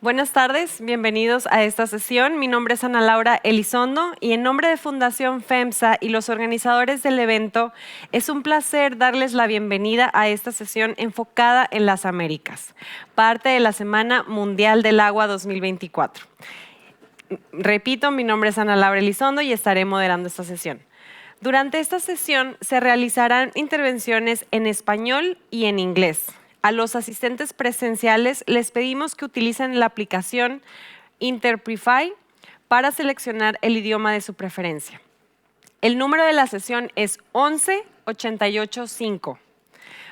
Buenas tardes, bienvenidos a esta sesión. Mi nombre es Ana Laura Elizondo y en nombre de Fundación FEMSA y los organizadores del evento, es un placer darles la bienvenida a esta sesión enfocada en las Américas, parte de la Semana Mundial del Agua 2024. Repito, mi nombre es Ana Laura Elizondo y estaré moderando esta sesión. Durante esta sesión se realizarán intervenciones en español y en inglés. A los asistentes presenciales les pedimos que utilicen la aplicación Interprify para seleccionar el idioma de su preferencia. El número de la sesión es 11885.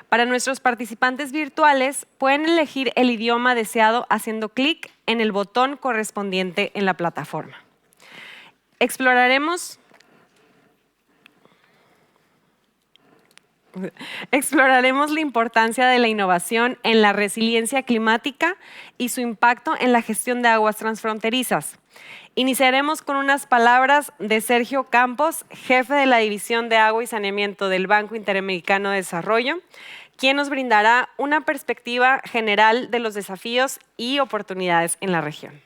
Para nuestros participantes virtuales, pueden elegir el idioma deseado haciendo clic en el botón correspondiente en la plataforma. Exploraremos la importancia de la innovación en la resiliencia climática y su impacto en la gestión de aguas transfronterizas. Iniciaremos con unas palabras de Sergio Campos, jefe de la División de Agua y Saneamiento del Banco Interamericano de Desarrollo, quien nos brindará una perspectiva general de los desafíos y oportunidades en la región.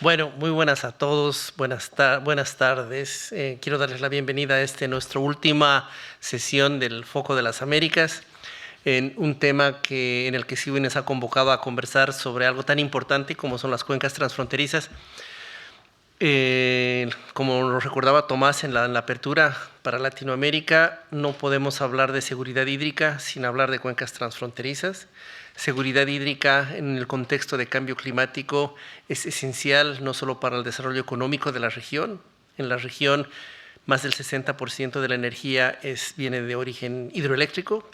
Bueno, muy buenas a todos, buenas tardes. Quiero darles la bienvenida a nuestra última sesión del Foco de las Américas, en un tema en el que CIWI nos ha convocado a conversar sobre algo tan importante como son las cuencas transfronterizas. Como lo recordaba Tomás en la apertura, para Latinoamérica no podemos hablar de seguridad hídrica sin hablar de cuencas transfronterizas. Seguridad hídrica en el contexto de cambio climático es esencial no solo para el desarrollo económico de la región. En la región, más del 60% de la energía viene de origen hidroeléctrico.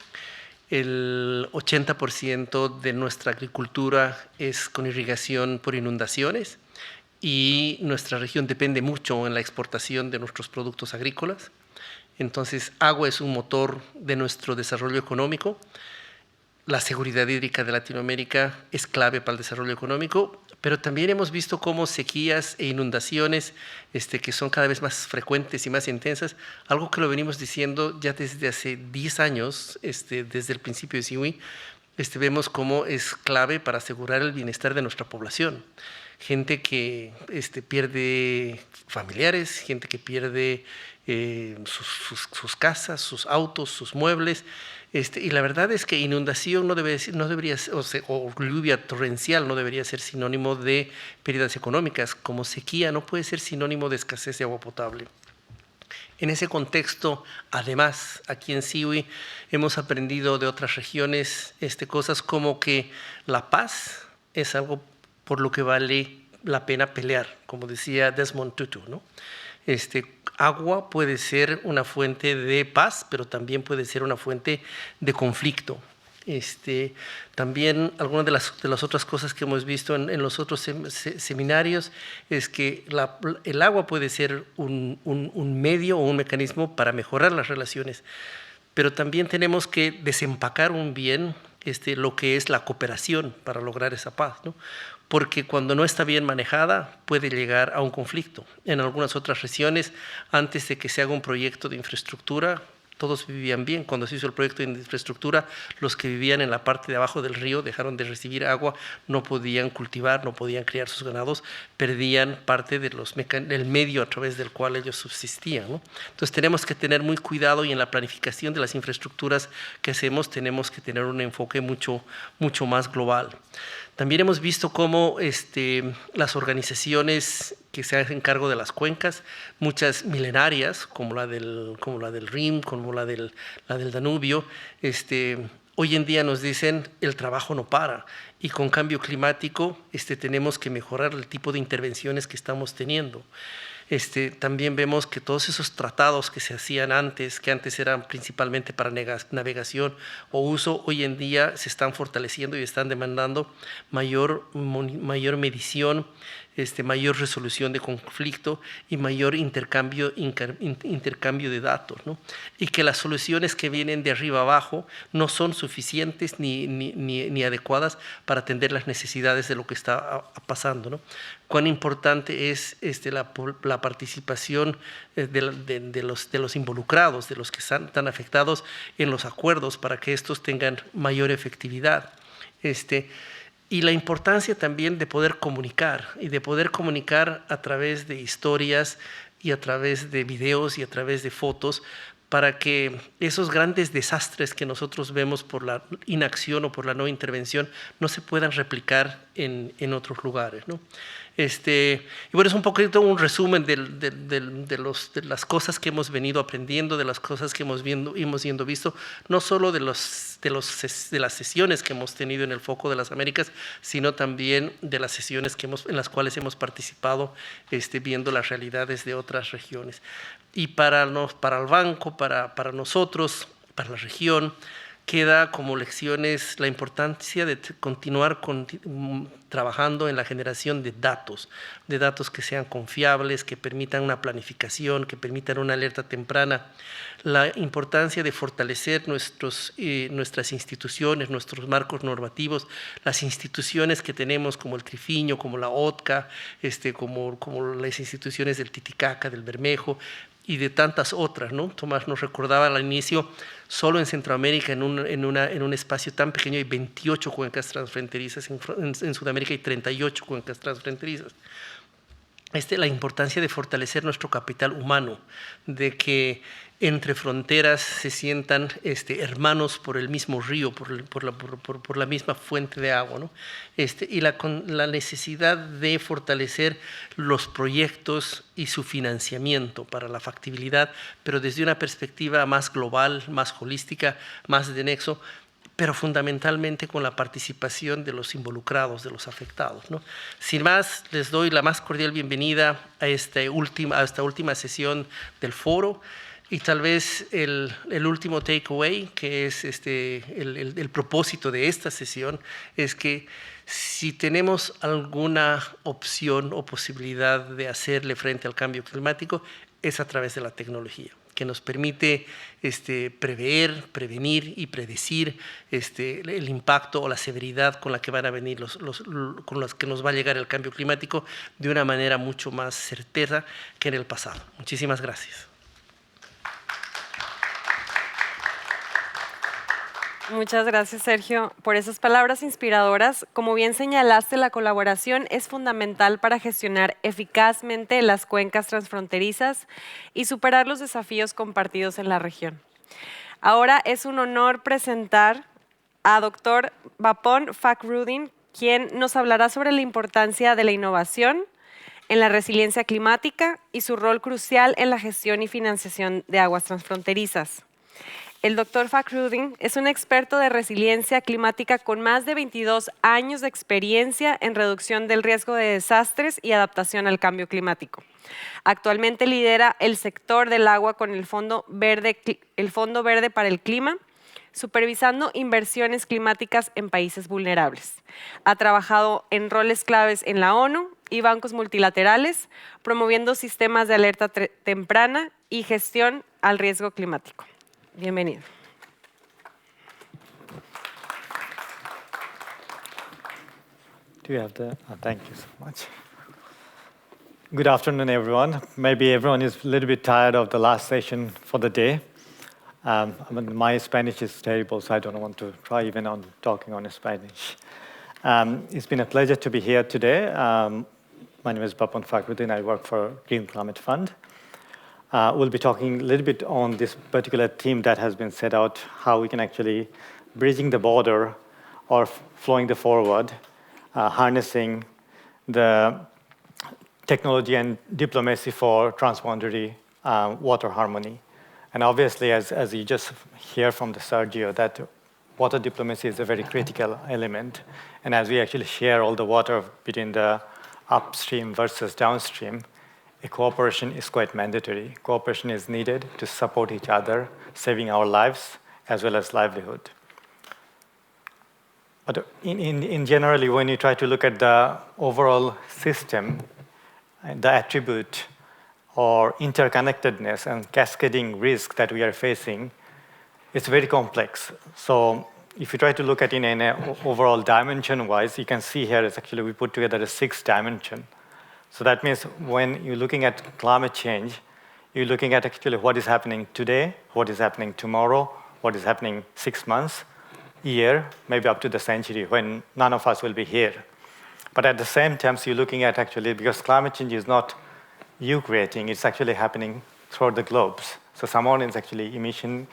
El 80% de nuestra agricultura es con irrigación por inundaciones y nuestra región depende mucho en la exportación de nuestros productos agrícolas. Entonces, agua es un motor de nuestro desarrollo económico. La seguridad hídrica de Latinoamérica es clave para el desarrollo económico, pero también hemos visto cómo sequías e inundaciones que son cada vez más frecuentes y más intensas, algo que lo venimos diciendo ya desde hace 10 años, desde el principio de CIWI, vemos cómo es clave para asegurar el bienestar de nuestra población. Gente que pierde familiares, gente que pierde sus casas, sus autos, sus muebles. Y la verdad es que inundación no debería ser, o lluvia torrencial no debería ser sinónimo de pérdidas económicas, como sequía no puede ser sinónimo de escasez de agua potable. En ese contexto, además, aquí en CIWI hemos aprendido de otras regiones cosas como que la paz es algo por lo que vale la pena pelear, como decía Desmond Tutu, ¿no? Agua puede ser una fuente de paz, pero también puede ser una fuente de conflicto. También algunas de las otras cosas que hemos visto en los otros seminarios es que el agua puede ser un medio o un mecanismo para mejorar las relaciones, pero también tenemos que desempacar bien lo que es la cooperación para lograr esa paz, ¿no? Porque cuando no está bien manejada puede llegar a un conflicto. En algunas otras regiones, antes de que se haga un proyecto de infraestructura, todos vivían bien. Cuando se hizo el proyecto de infraestructura, los que vivían en la parte de abajo del río dejaron de recibir agua, no podían cultivar, no podían criar sus ganados, perdían parte del medio a través del cual ellos subsistían, ¿no? Entonces tenemos que tener muy cuidado y en la planificación de las infraestructuras que hacemos tenemos que tener un enfoque mucho más global. También hemos visto cómo las organizaciones que se hacen cargo de las cuencas, muchas milenarias, como la del Rin, como la del Danubio, hoy en día nos dicen el trabajo no para y con cambio climático tenemos que mejorar el tipo de intervenciones que estamos teniendo. También vemos que todos esos tratados que se hacían antes, que antes eran principalmente para navegación o uso, hoy en día se están fortaleciendo y están demandando mayor medición mayor resolución de conflicto y mayor intercambio de datos, ¿no? Y que las soluciones que vienen de arriba abajo no son suficientes ni adecuadas para atender las necesidades de lo que está pasando, ¿no? Cuán importante es la participación de los involucrados, de los que están afectados en los acuerdos para que estos tengan mayor efectividad. Y la importancia también de poder comunicar, y de poder comunicar a través de historias y a través de videos y a través de fotos, para que esos grandes desastres que nosotros vemos por la inacción o por la no intervención no se puedan replicar en otros lugares, ¿no? Y bueno, es un poquito un resumen de las cosas que hemos venido aprendiendo, de las cosas que hemos visto, no solo de las sesiones que hemos tenido en el Foco de las Américas, sino también de las sesiones en las cuales hemos participado, viendo las realidades de otras regiones. Y para el banco, para nosotros, para la región, queda como lecciones la importancia de continuar trabajando en la generación de datos que sean confiables, que permitan una planificación, que permitan una alerta temprana, la importancia de fortalecer nuestras instituciones, nuestros marcos normativos, las instituciones que tenemos como el Trifiño, como la OTCA, como las instituciones del Titicaca, del Bermejo, y de tantas otras, ¿no? Tomás nos recordaba al inicio, solo en Centroamérica, en un espacio tan pequeño, hay 28 cuencas transfronterizas, en Sudamérica hay 38 cuencas transfronterizas. La importancia de fortalecer nuestro capital humano, de que entre fronteras se sientan hermanos por el mismo río, por la misma fuente de agua, ¿no? Y la necesidad de fortalecer los proyectos y su financiamiento para la factibilidad, pero desde una perspectiva más global, más holística, más de nexo, pero fundamentalmente con la participación de los involucrados, de los afectados, ¿no? Sin más, les doy la más cordial bienvenida a esta última sesión del foro, y tal vez el último takeaway, que es el propósito de esta sesión, es que si tenemos alguna opción o posibilidad de hacerle frente al cambio climático, es a través de la tecnología, que nos permite prever, prevenir y predecir el impacto o la severidad con la que van a venir con los que nos va a llegar el cambio climático de una manera mucho más certera que en el pasado. Muchísimas gracias. Muchas gracias, Sergio, por esas palabras inspiradoras. Como bien señalaste, la colaboración es fundamental para gestionar eficazmente las cuencas transfronterizas y superar los desafíos compartidos en la región. Ahora es un honor presentar a Dr. Bapon Fakhrudin, quien nos hablará sobre la importancia de la innovación en la resiliencia climática y su rol crucial en la gestión y financiación de aguas transfronterizas. El Dr. Fakhrudin es un experto de resiliencia climática con más de 22 años de experiencia en reducción del riesgo de desastres y adaptación al cambio climático. Actualmente lidera el sector del agua con el Fondo Verde para el Clima, supervisando inversiones climáticas en países vulnerables. Ha trabajado en roles claves en la ONU y bancos multilaterales, promoviendo sistemas de alerta temprana y gestión al riesgo climático. Bienvenido. Do you have the? Thank you so much. Good afternoon, everyone. Maybe everyone is a little bit tired of the last session for the day. My Spanish is terrible, so I don't want to try even on talking on Spanish. It's been a pleasure to be here today. My name is Bapon Fakhrudin. I work for Green Climate Fund. We'll be talking a little bit on this particular theme that has been set out, how we can actually bridging the border or flowing the forward, harnessing the technology and diplomacy for transboundary water harmony. And obviously, as you just hear from the Sergio, that water diplomacy is a very critical element. And as we actually share all the water between the upstream versus downstream, a cooperation is quite mandatory. Cooperation is needed to support each other, saving our lives as well as livelihood. But in generally, when you try to look at the overall system, the attribute or interconnectedness and cascading risk that we are facing, it's very complex. So if you try to look at it in an overall dimension-wise, you can see here is actually we put together a 6 dimension. So that means when you're looking at climate change, you're looking at actually what is happening today, what is happening tomorrow, what is happening 6 months, year, maybe up to the century when none of us will be here. But at the same time, so you're looking at actually, because climate change is not you creating, it's actually happening throughout the globes. So someone is actually emission,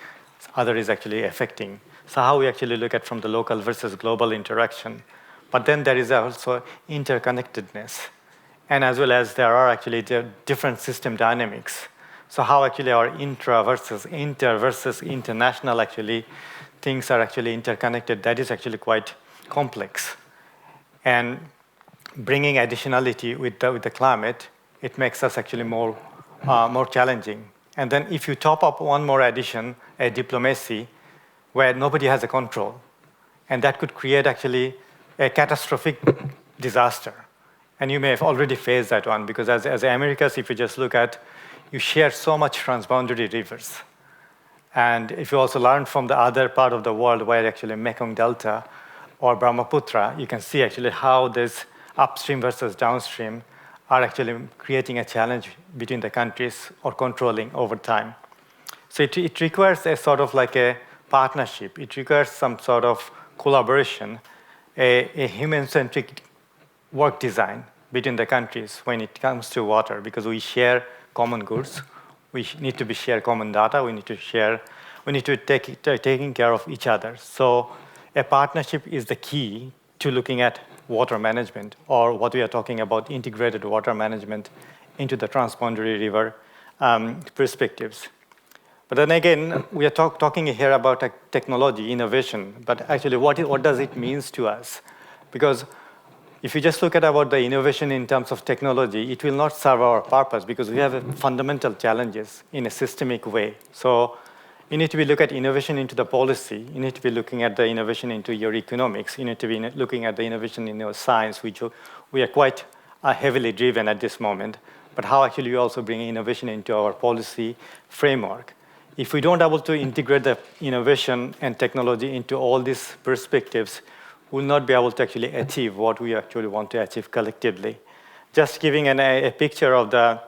other is actually affecting. So how we actually look at from the local versus global interaction. But then there is also interconnectedness. And as well as there are actually different system dynamics. So how actually our inter versus international actually things are actually interconnected, that is actually quite complex. And bringing additionality with the climate, it makes us actually more challenging. And then if you top up one more addition, a diplomacy, where nobody has a control, and that could create actually a catastrophic disaster. And you may have already faced that one, because as Americas, if you just look at, you share so much transboundary rivers. And if you also learn from the other part of the world where actually Mekong Delta or Brahmaputra, you can see actually how this upstream versus downstream are actually creating a challenge between the countries or controlling over time. So it requires a sort of like a partnership. It requires some sort of collaboration, a human-centric work design between the countries when it comes to water, because we share common goods. We need to share common data. We need to taking care of each other. So a partnership is the key to looking at water management, or what we are talking about, integrated water management into the transboundary river perspectives. But then again, we are talking here about technology, innovation, but actually what does it mean to us? Because if you just look at about the innovation in terms of technology, it will not serve our purpose because we have fundamental challenges in a systemic way. So you need to be looking at innovation into the policy. You need to be looking at the innovation into your economics. You need to be looking at the innovation in your science, which we are quite heavily driven at this moment. But how actually you also bring innovation into our policy framework. If we don't able to integrate the innovation and technology into all these perspectives, we'll not be able to actually achieve what we actually want to achieve collectively. Just giving a picture of a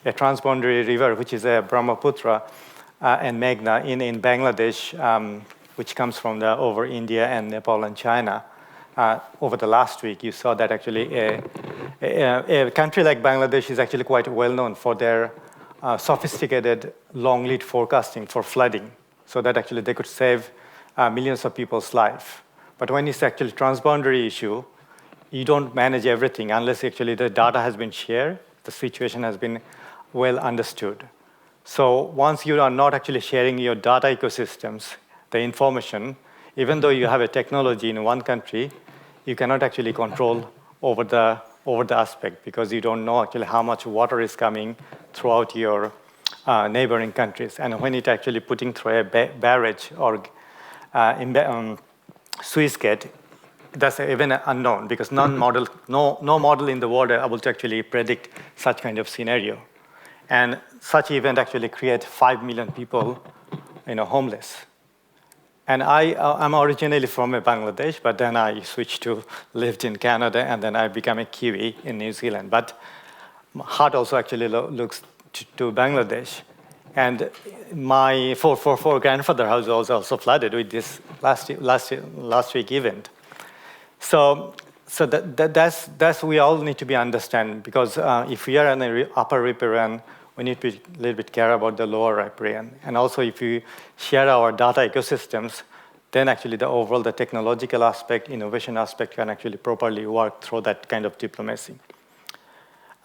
transboundary river, which is a Brahmaputra and Meghna in Bangladesh, which comes from over India and Nepal and China. Over the last week, you saw that actually a country like Bangladesh is actually quite well known for their sophisticated long lead forecasting for flooding, so that actually they could save millions of people's lives. But when it's actually transboundary issue, you don't manage everything unless actually the data has been shared, the situation has been well understood. So once you are not actually sharing your data ecosystems, the information, even though you have a technology in one country, you cannot actually control over the aspect because you don't know actually how much water is coming throughout your neighboring countries. And when it actually putting through a barrage or Suez Gate, that's even unknown because no model in the world are able to actually predict such kind of scenario. And such event actually create 5 million people, homeless. And I'm originally from Bangladesh, but then I switched to lived in Canada, and then I became a Kiwi in New Zealand. But my heart also actually looks to Bangladesh. And my four grandfather house was also flooded with this last week event. So that's we all need to be understand because if we are in the upper riparian, we need to be a little bit care about the lower riparian. And also if you share our data ecosystems, then actually the technological aspect, innovation aspect can actually properly work through that kind of diplomacy.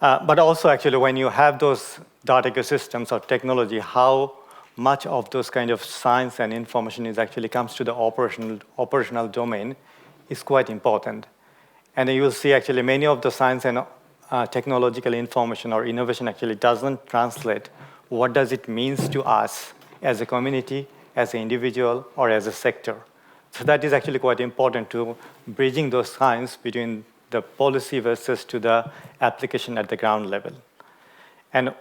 But also actually when you have those data ecosystems or technology, how much of those kind of science and information is actually comes to the operational domain is quite important. And you will see actually many of the science and technological information or innovation actually doesn't translate what does it mean to us as a community, as an individual, or as a sector. So that is actually quite important to bridging those lines between the policy versus to the application at the ground level. And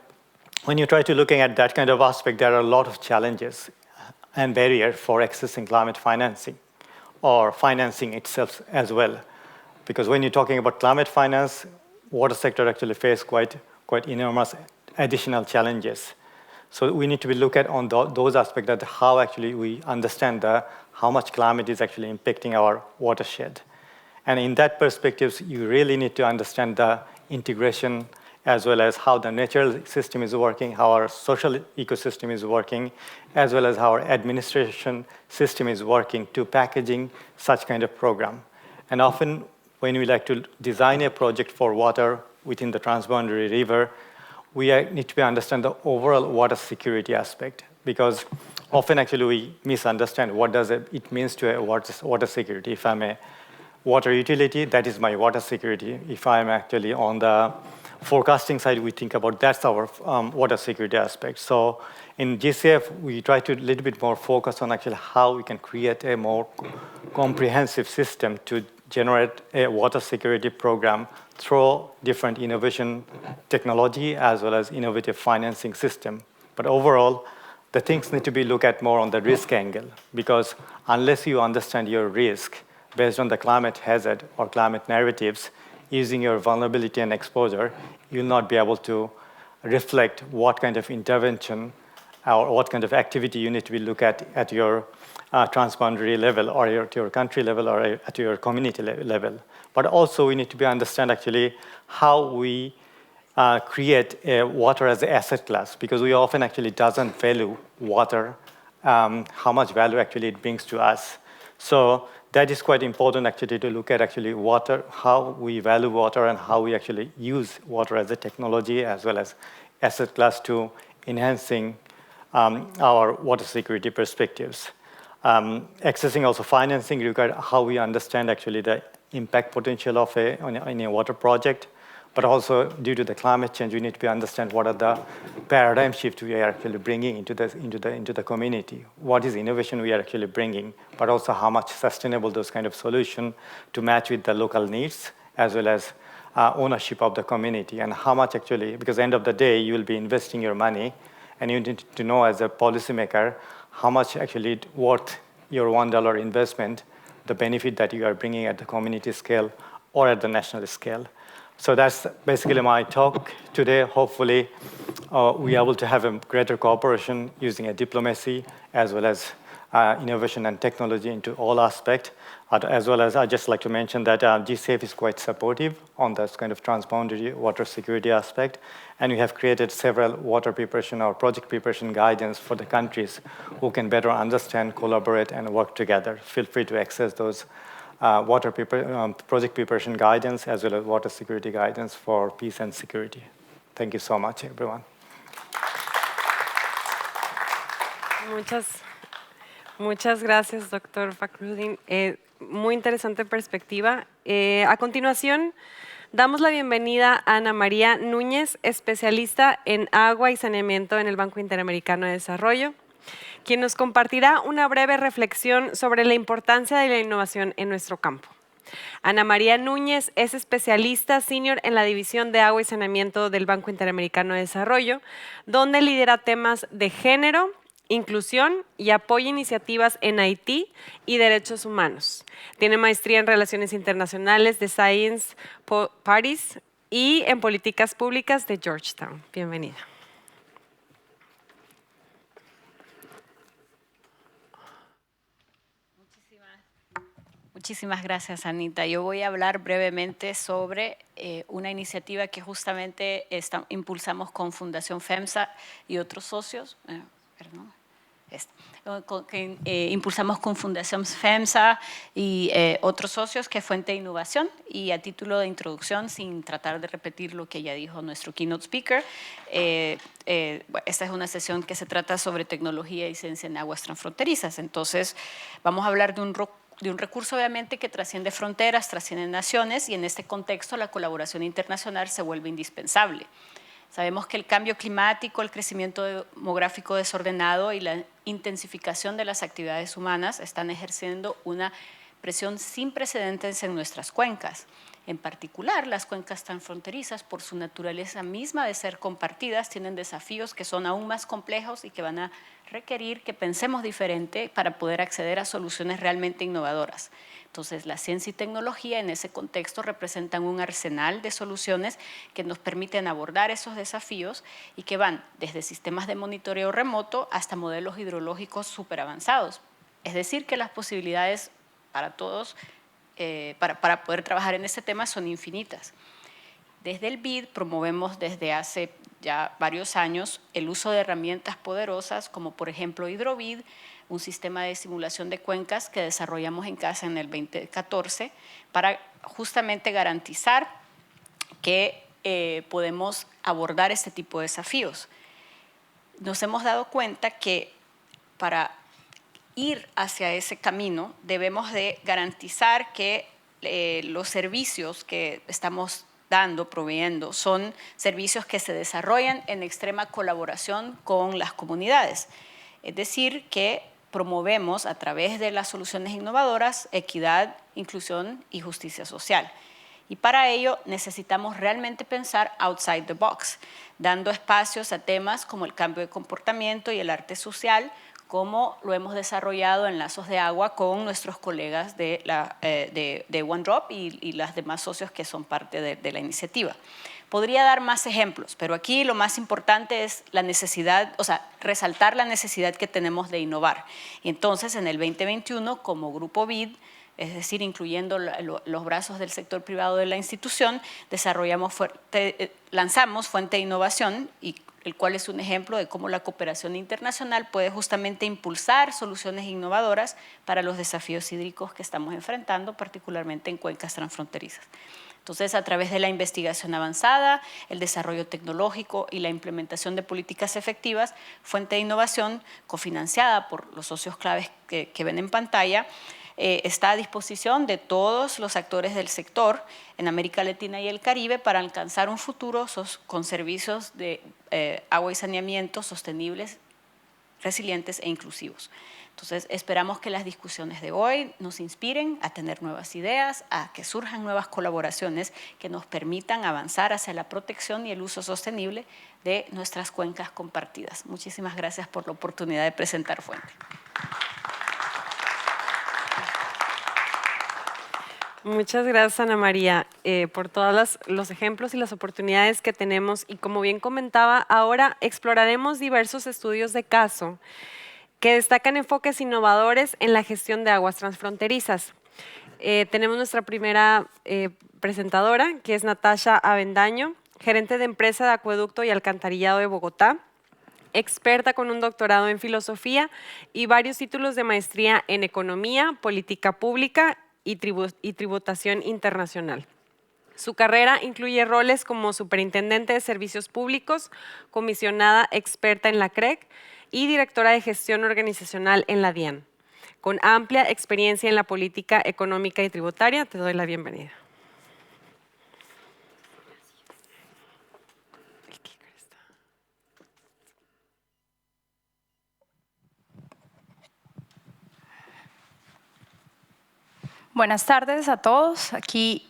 when you try to looking at that kind of aspect, there are a lot of challenges and barriers for accessing climate financing or financing itself as well. Because when you're talking about climate finance, water sector actually face quite enormous additional challenges. So we need to be look at on those aspects that how actually we understand how much climate is actually impacting our watershed. And in that perspective, you really need to understand the integration as well as how the natural system is working, how our social ecosystem is working, as well as how our administration system is working to packaging such kind of program. And often when we like to design a project for water within the transboundary river, we need to understand the overall water security aspect, because often actually we misunderstand what does it means to a water security. If I'm a water utility, that is my water security. If I'm actually on the forecasting side, we think about that's our water security aspect. So in GCF, we try to a little bit more focus on actually how we can create a more comprehensive system to generate a water security program through different innovation technology as well as innovative financing system. But overall, the things need to be looked at more on the risk angle, because unless you understand your risk based on the climate hazard or climate narratives, using your vulnerability and exposure, you'll not be able to reflect what kind of intervention or what kind of activity you need to be look at your transboundary level or at your country level or at your community level. But also we need to be understand actually how we create a water as an asset class, because we often actually doesn't value water, how much value actually it brings to us. So that is quite important actually to look at actually water, how we value water and how we actually use water as a technology as well as asset class to enhancing our water security perspectives. Accessing also financing requires how we understand actually the impact potential of in a water project, but also due to the climate change, we need to understand what are the paradigm shifts we are actually bringing into the community. What is innovation we are actually bringing, but also how much sustainable those kind of solution to match with the local needs as well as ownership of the community, and how much actually, because at the end of the day, you will be investing your money, and you need to know as a policymaker how much actually worth your $1 investment, the benefit that you are bringing at the community scale or at the national scale. So that's basically my talk today. Hopefully, we are able to have a greater cooperation using a diplomacy as well as innovation and technology into all aspects. As well as I'd just like to mention that GCF is quite supportive on this kind of transboundary water security aspect. And we have created several water preparation or project preparation guidance for the countries who can better understand, collaborate, and work together. Feel free to access those project preparation guidance as well as water security guidance for peace and security. Thank you so much, everyone. Muchas gracias, doctor Fakhruddin. Muy interesante perspectiva. A continuación, damos la bienvenida a Ana María Núñez, especialista en agua y saneamiento en el Banco Interamericano de Desarrollo, quien nos compartirá una breve reflexión sobre la importancia de la innovación en nuestro campo. Ana María Núñez es especialista senior en la División de Agua y Saneamiento del Banco Interamericano de Desarrollo, donde lidera temas de género, inclusión y apoya iniciativas en Haití y derechos humanos. Tiene maestría en Relaciones Internacionales de Sciences Po Paris y en Políticas Públicas de Georgetown. Bienvenida. Muchísimas gracias, Anita. Yo voy a hablar brevemente sobre una iniciativa que justamente impulsamos con Fundación FEMSA y otros socios. Impulsamos con Fundación FEMSA y otros socios, que es Fuente de Innovación. Y a título de introducción, sin tratar de repetir lo que ya dijo nuestro keynote speaker, esta es una sesión que se trata sobre tecnología y ciencia en aguas transfronterizas. Entonces, vamos a hablar de un recurso obviamente que trasciende fronteras, trasciende naciones, y en este contexto la colaboración internacional se vuelve indispensable. Sabemos que el cambio climático, el crecimiento demográfico desordenado y la intensificación de las actividades humanas están ejerciendo una presión sin precedentes en nuestras cuencas. En particular, las cuencas transfronterizas, por su naturaleza misma de ser compartidas, tienen desafíos que son aún más complejos y que van a requerir que pensemos diferente para poder acceder a soluciones realmente innovadoras. Entonces, la ciencia y tecnología en ese contexto representan un arsenal de soluciones que nos permiten abordar esos desafíos y que van desde sistemas de monitoreo remoto hasta modelos hidrológicos súper avanzados. Es decir, que las posibilidades para todos para poder trabajar en este tema son infinitas. Desde el BID promovemos desde hace ya varios años el uso de herramientas poderosas como por ejemplo HidroBid, un sistema de simulación de cuencas que desarrollamos en casa en el 2014 para justamente garantizar que podemos abordar este tipo de desafíos. Nos hemos dado cuenta que para ir hacia ese camino debemos de garantizar que los servicios que estamos proveyendo, son servicios que se desarrollan en extrema colaboración con las comunidades. Es decir, que promovemos a través de las soluciones innovadoras equidad, inclusión y justicia social. Y para ello necesitamos realmente pensar outside the box, dando espacios a temas como el cambio de comportamiento y el arte social, como lo hemos desarrollado en Lazos de Agua con nuestros colegas de OneDrop y las demás socios que son parte de la iniciativa. Podría dar más ejemplos, pero aquí lo más importante es la necesidad, o sea, resaltar la necesidad que tenemos de innovar. Y entonces, en el 2021, como Grupo BID, es decir, incluyendo los brazos del sector privado de la institución, lanzamos Fuente de Innovación, y el cual es un ejemplo de cómo la cooperación internacional puede justamente impulsar soluciones innovadoras para los desafíos hídricos que estamos enfrentando, particularmente en cuencas transfronterizas. Entonces, a través de la investigación avanzada, el desarrollo tecnológico y la implementación de políticas efectivas, Fuente de Innovación, cofinanciada por los socios claves que ven en pantalla, está a disposición de todos los actores del sector en América Latina y el Caribe para alcanzar un futuro con servicios de agua y saneamiento sostenibles, resilientes e inclusivos. Entonces, esperamos que las discusiones de hoy nos inspiren a tener nuevas ideas, a que surjan nuevas colaboraciones que nos permitan avanzar hacia la protección y el uso sostenible de nuestras cuencas compartidas. Muchísimas gracias por la oportunidad de presentar Fuente. Muchas gracias, Ana María, por todos los ejemplos y las oportunidades que tenemos. Y como bien comentaba, ahora exploraremos diversos estudios de caso que destacan enfoques innovadores en la gestión de aguas transfronterizas. Tenemos nuestra primera presentadora, que es Natasha Avendaño, gerente de empresa de acueducto y alcantarillado de Bogotá, experta con un doctorado en filosofía y varios títulos de maestría en economía, política pública y tributación internacional. Su carrera incluye roles como superintendente de servicios públicos, comisionada experta en la CREC y directora de gestión organizacional en la DIAN. Con amplia experiencia en la política económica y tributaria, te doy la bienvenida. Buenas tardes a todos. Aquí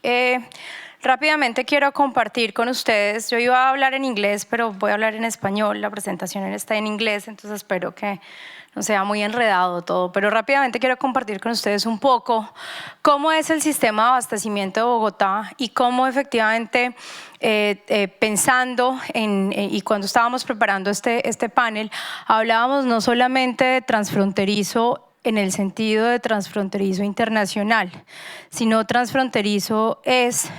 rápidamente quiero compartir con ustedes. Yo iba a hablar en inglés, pero voy a hablar en español. La presentación está en inglés, entonces espero que no sea muy enredado todo. Pero rápidamente quiero compartir con ustedes un poco cómo es el sistema de abastecimiento de Bogotá y cómo efectivamente pensando y cuando estábamos preparando este panel, hablábamos no solamente de transfronterizo en el sentido de transfronterizo internacional, sino transfronterizo es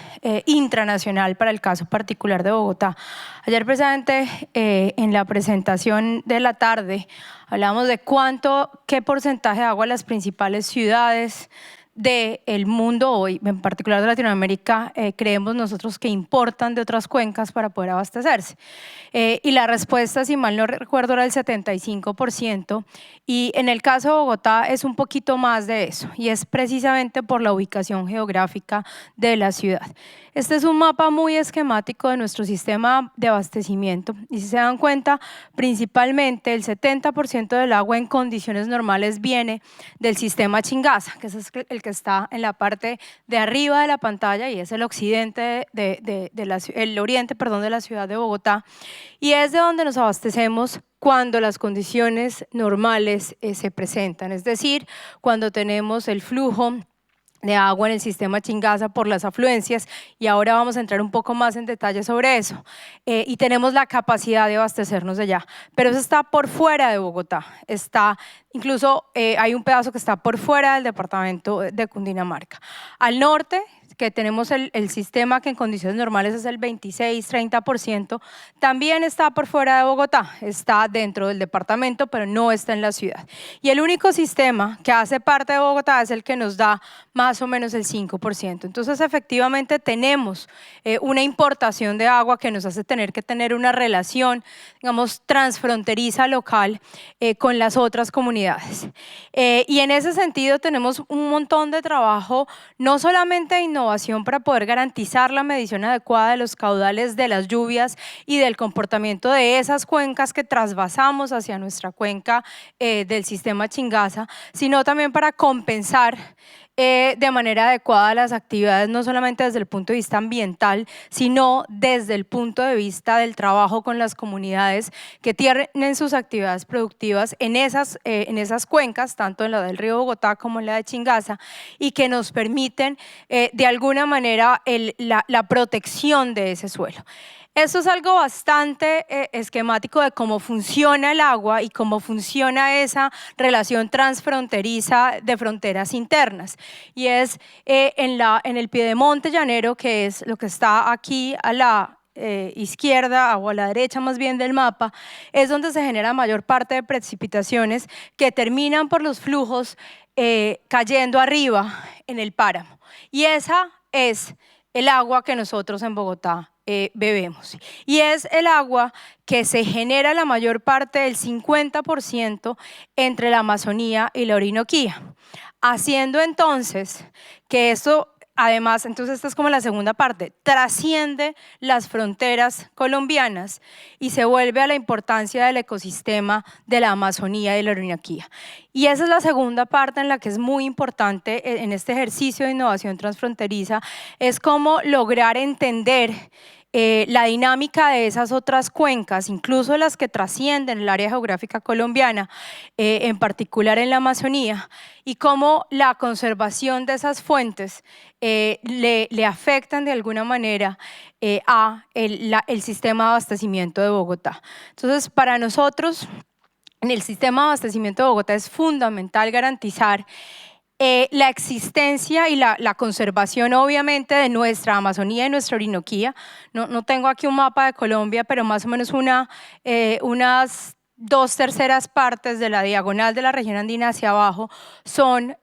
intranacional para el caso particular de Bogotá. Ayer precisamente en la presentación de la tarde hablábamos de qué porcentaje de agua las principales ciudades del mundo hoy, en particular de Latinoamérica, creemos nosotros que importan de otras cuencas para poder abastecerse? Y la respuesta, si mal no recuerdo, era el 75%, y en el caso de Bogotá es un poquito más de eso, y es precisamente por la ubicación geográfica de la ciudad. Este es un mapa muy esquemático de nuestro sistema de abastecimiento, y si se dan cuenta, principalmente el 70% del agua en condiciones normales viene del sistema Chingaza, que es el que está en la parte de arriba de la pantalla y es el occidente el oriente, perdón, de la ciudad de Bogotá, y es de donde nos abastecemos cuando las condiciones normales se presentan, es decir, cuando tenemos el flujo de agua en el sistema Chingaza por las afluencias, y ahora vamos a entrar un poco más en detalle sobre eso, y tenemos la capacidad de abastecernos de allá, pero eso está por fuera de Bogotá, incluso hay un pedazo que está por fuera del departamento de Cundinamarca. Al norte, que tenemos el sistema que en condiciones normales es el 26-30%, también está por fuera de Bogotá, está dentro del departamento, pero no está en la ciudad. Y el único sistema que hace parte de Bogotá es el que nos da más o menos el 5%. Entonces, efectivamente, tenemos una importación de agua que nos hace tener que tener una relación, digamos, transfronteriza local con las otras comunidades. Y en ese sentido tenemos un montón de trabajo, no solamente de innovación para poder garantizar la medición adecuada de los caudales de las lluvias y del comportamiento de esas cuencas que trasvasamos hacia nuestra cuenca del sistema Chingaza, sino también para compensar de manera adecuada las actividades, no solamente desde el punto de vista ambiental, sino desde el punto de vista del trabajo con las comunidades que tienen sus actividades productivas en esas cuencas, tanto en la del río Bogotá como en la de Chingaza, y que nos permiten de alguna manera la protección de ese suelo. Esto es algo bastante esquemático de cómo funciona el agua y cómo funciona esa relación transfronteriza de fronteras internas. Y es en el piedemonte llanero, que es lo que está aquí a la izquierda o a la derecha más bien del mapa, es donde se genera mayor parte de precipitaciones que terminan por los flujos cayendo arriba en el páramo. Y esa es el agua que nosotros en Bogotá bebemos. Y es el agua que se genera la mayor parte del 50% entre la Amazonía y la Orinoquía, haciendo entonces que esto, además, entonces esta es como la segunda parte, trasciende las fronteras colombianas y se vuelve a la importancia del ecosistema de la Amazonía y de la Orinoquía. Y esa es la segunda parte en la que es muy importante en este ejercicio de innovación transfronteriza, es cómo lograr entender la dinámica de esas otras cuencas, incluso las que trascienden el área geográfica colombiana, en particular en la Amazonía, y cómo la conservación de esas fuentes le afectan de alguna manera a el sistema de abastecimiento de Bogotá. Entonces, para nosotros, en el sistema de abastecimiento de Bogotá es fundamental garantizar la existencia y la conservación, obviamente, de nuestra Amazonía y nuestra Orinoquía. No tengo aquí un mapa de Colombia, pero más o menos unas 2/3 partes de la diagonal de la región andina hacia abajo son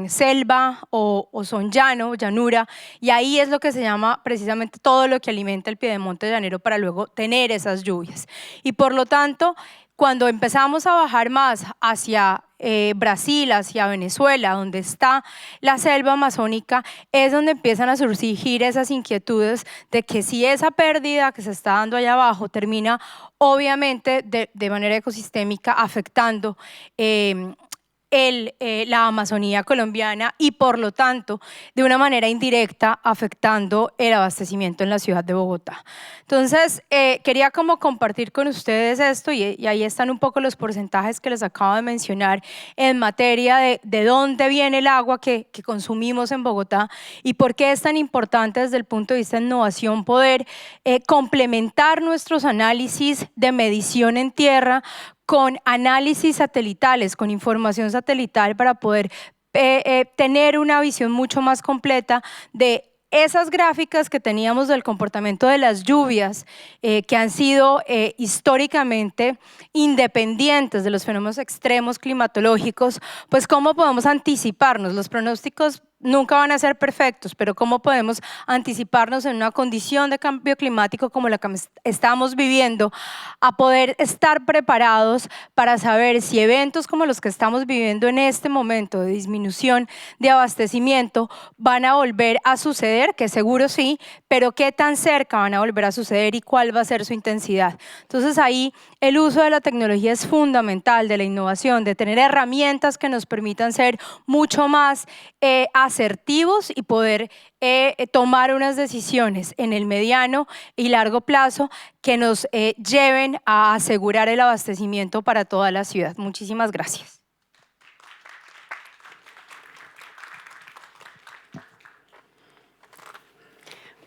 selva o son llano, llanura, y ahí es lo que se llama precisamente todo lo que alimenta el piedemonte llanero para luego tener esas lluvias. Y por lo tanto, cuando empezamos a bajar más hacia Brasil, hacia Venezuela, donde está la selva amazónica, es donde empiezan a surgir esas inquietudes de que si esa pérdida que se está dando allá abajo termina obviamente de manera ecosistémica afectando la Amazonía colombiana y por lo tanto de una manera indirecta afectando el abastecimiento en la ciudad de Bogotá. Entonces quería como compartir con ustedes esto y ahí están un poco los porcentajes que les acabo de mencionar en materia de dónde viene el agua que consumimos en Bogotá y por qué es tan importante desde el punto de vista de innovación poder complementar nuestros análisis de medición en tierra con análisis satelitales, con información satelital para poder tener una visión mucho más completa de esas gráficas que teníamos del comportamiento de las lluvias, que han sido históricamente independientes de los fenómenos extremos climatológicos, pues cómo podemos anticiparnos. Los pronósticos nunca van a ser perfectos, pero cómo podemos anticiparnos en una condición de cambio climático como la que estamos viviendo, a poder estar preparados para saber si eventos como los que estamos viviendo en este momento de disminución de abastecimiento van a volver a suceder, que seguro sí, pero qué tan cerca van a volver a suceder y cuál va a ser su intensidad. Entonces ahí el uso de la tecnología es fundamental, de la innovación, de tener herramientas que nos permitan ser mucho más asertivos y poder tomar unas decisiones en el mediano y largo plazo que nos lleven a asegurar el abastecimiento para toda la ciudad. Muchísimas gracias.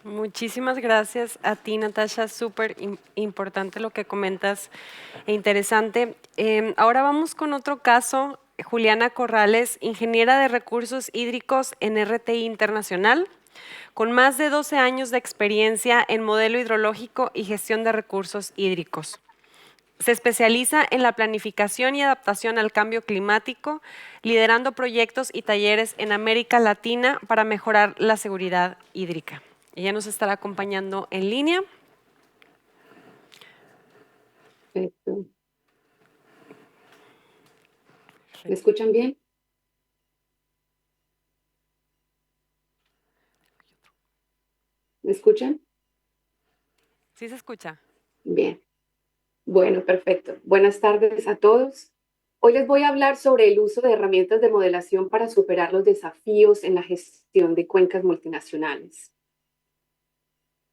Muchísimas gracias a ti, Natasha. Súper importante lo que comentas e interesante. Ahora vamos con otro caso. Juliana Corrales, ingeniera de recursos hídricos en RTI Internacional, con más de 12 años de experiencia en modelo hidrológico y gestión de recursos hídricos. Se especializa en la planificación y adaptación al cambio climático, liderando proyectos y talleres en América Latina para mejorar la seguridad hídrica. Ella nos estará acompañando en línea. Perfecto. ¿Me escuchan bien? ¿Me escuchan? ¿Sí se escucha? Bien. Bueno, perfecto. Buenas tardes a todos. Hoy les voy a hablar sobre el uso de herramientas de modelación para superar los desafíos en la gestión de cuencas multinacionales.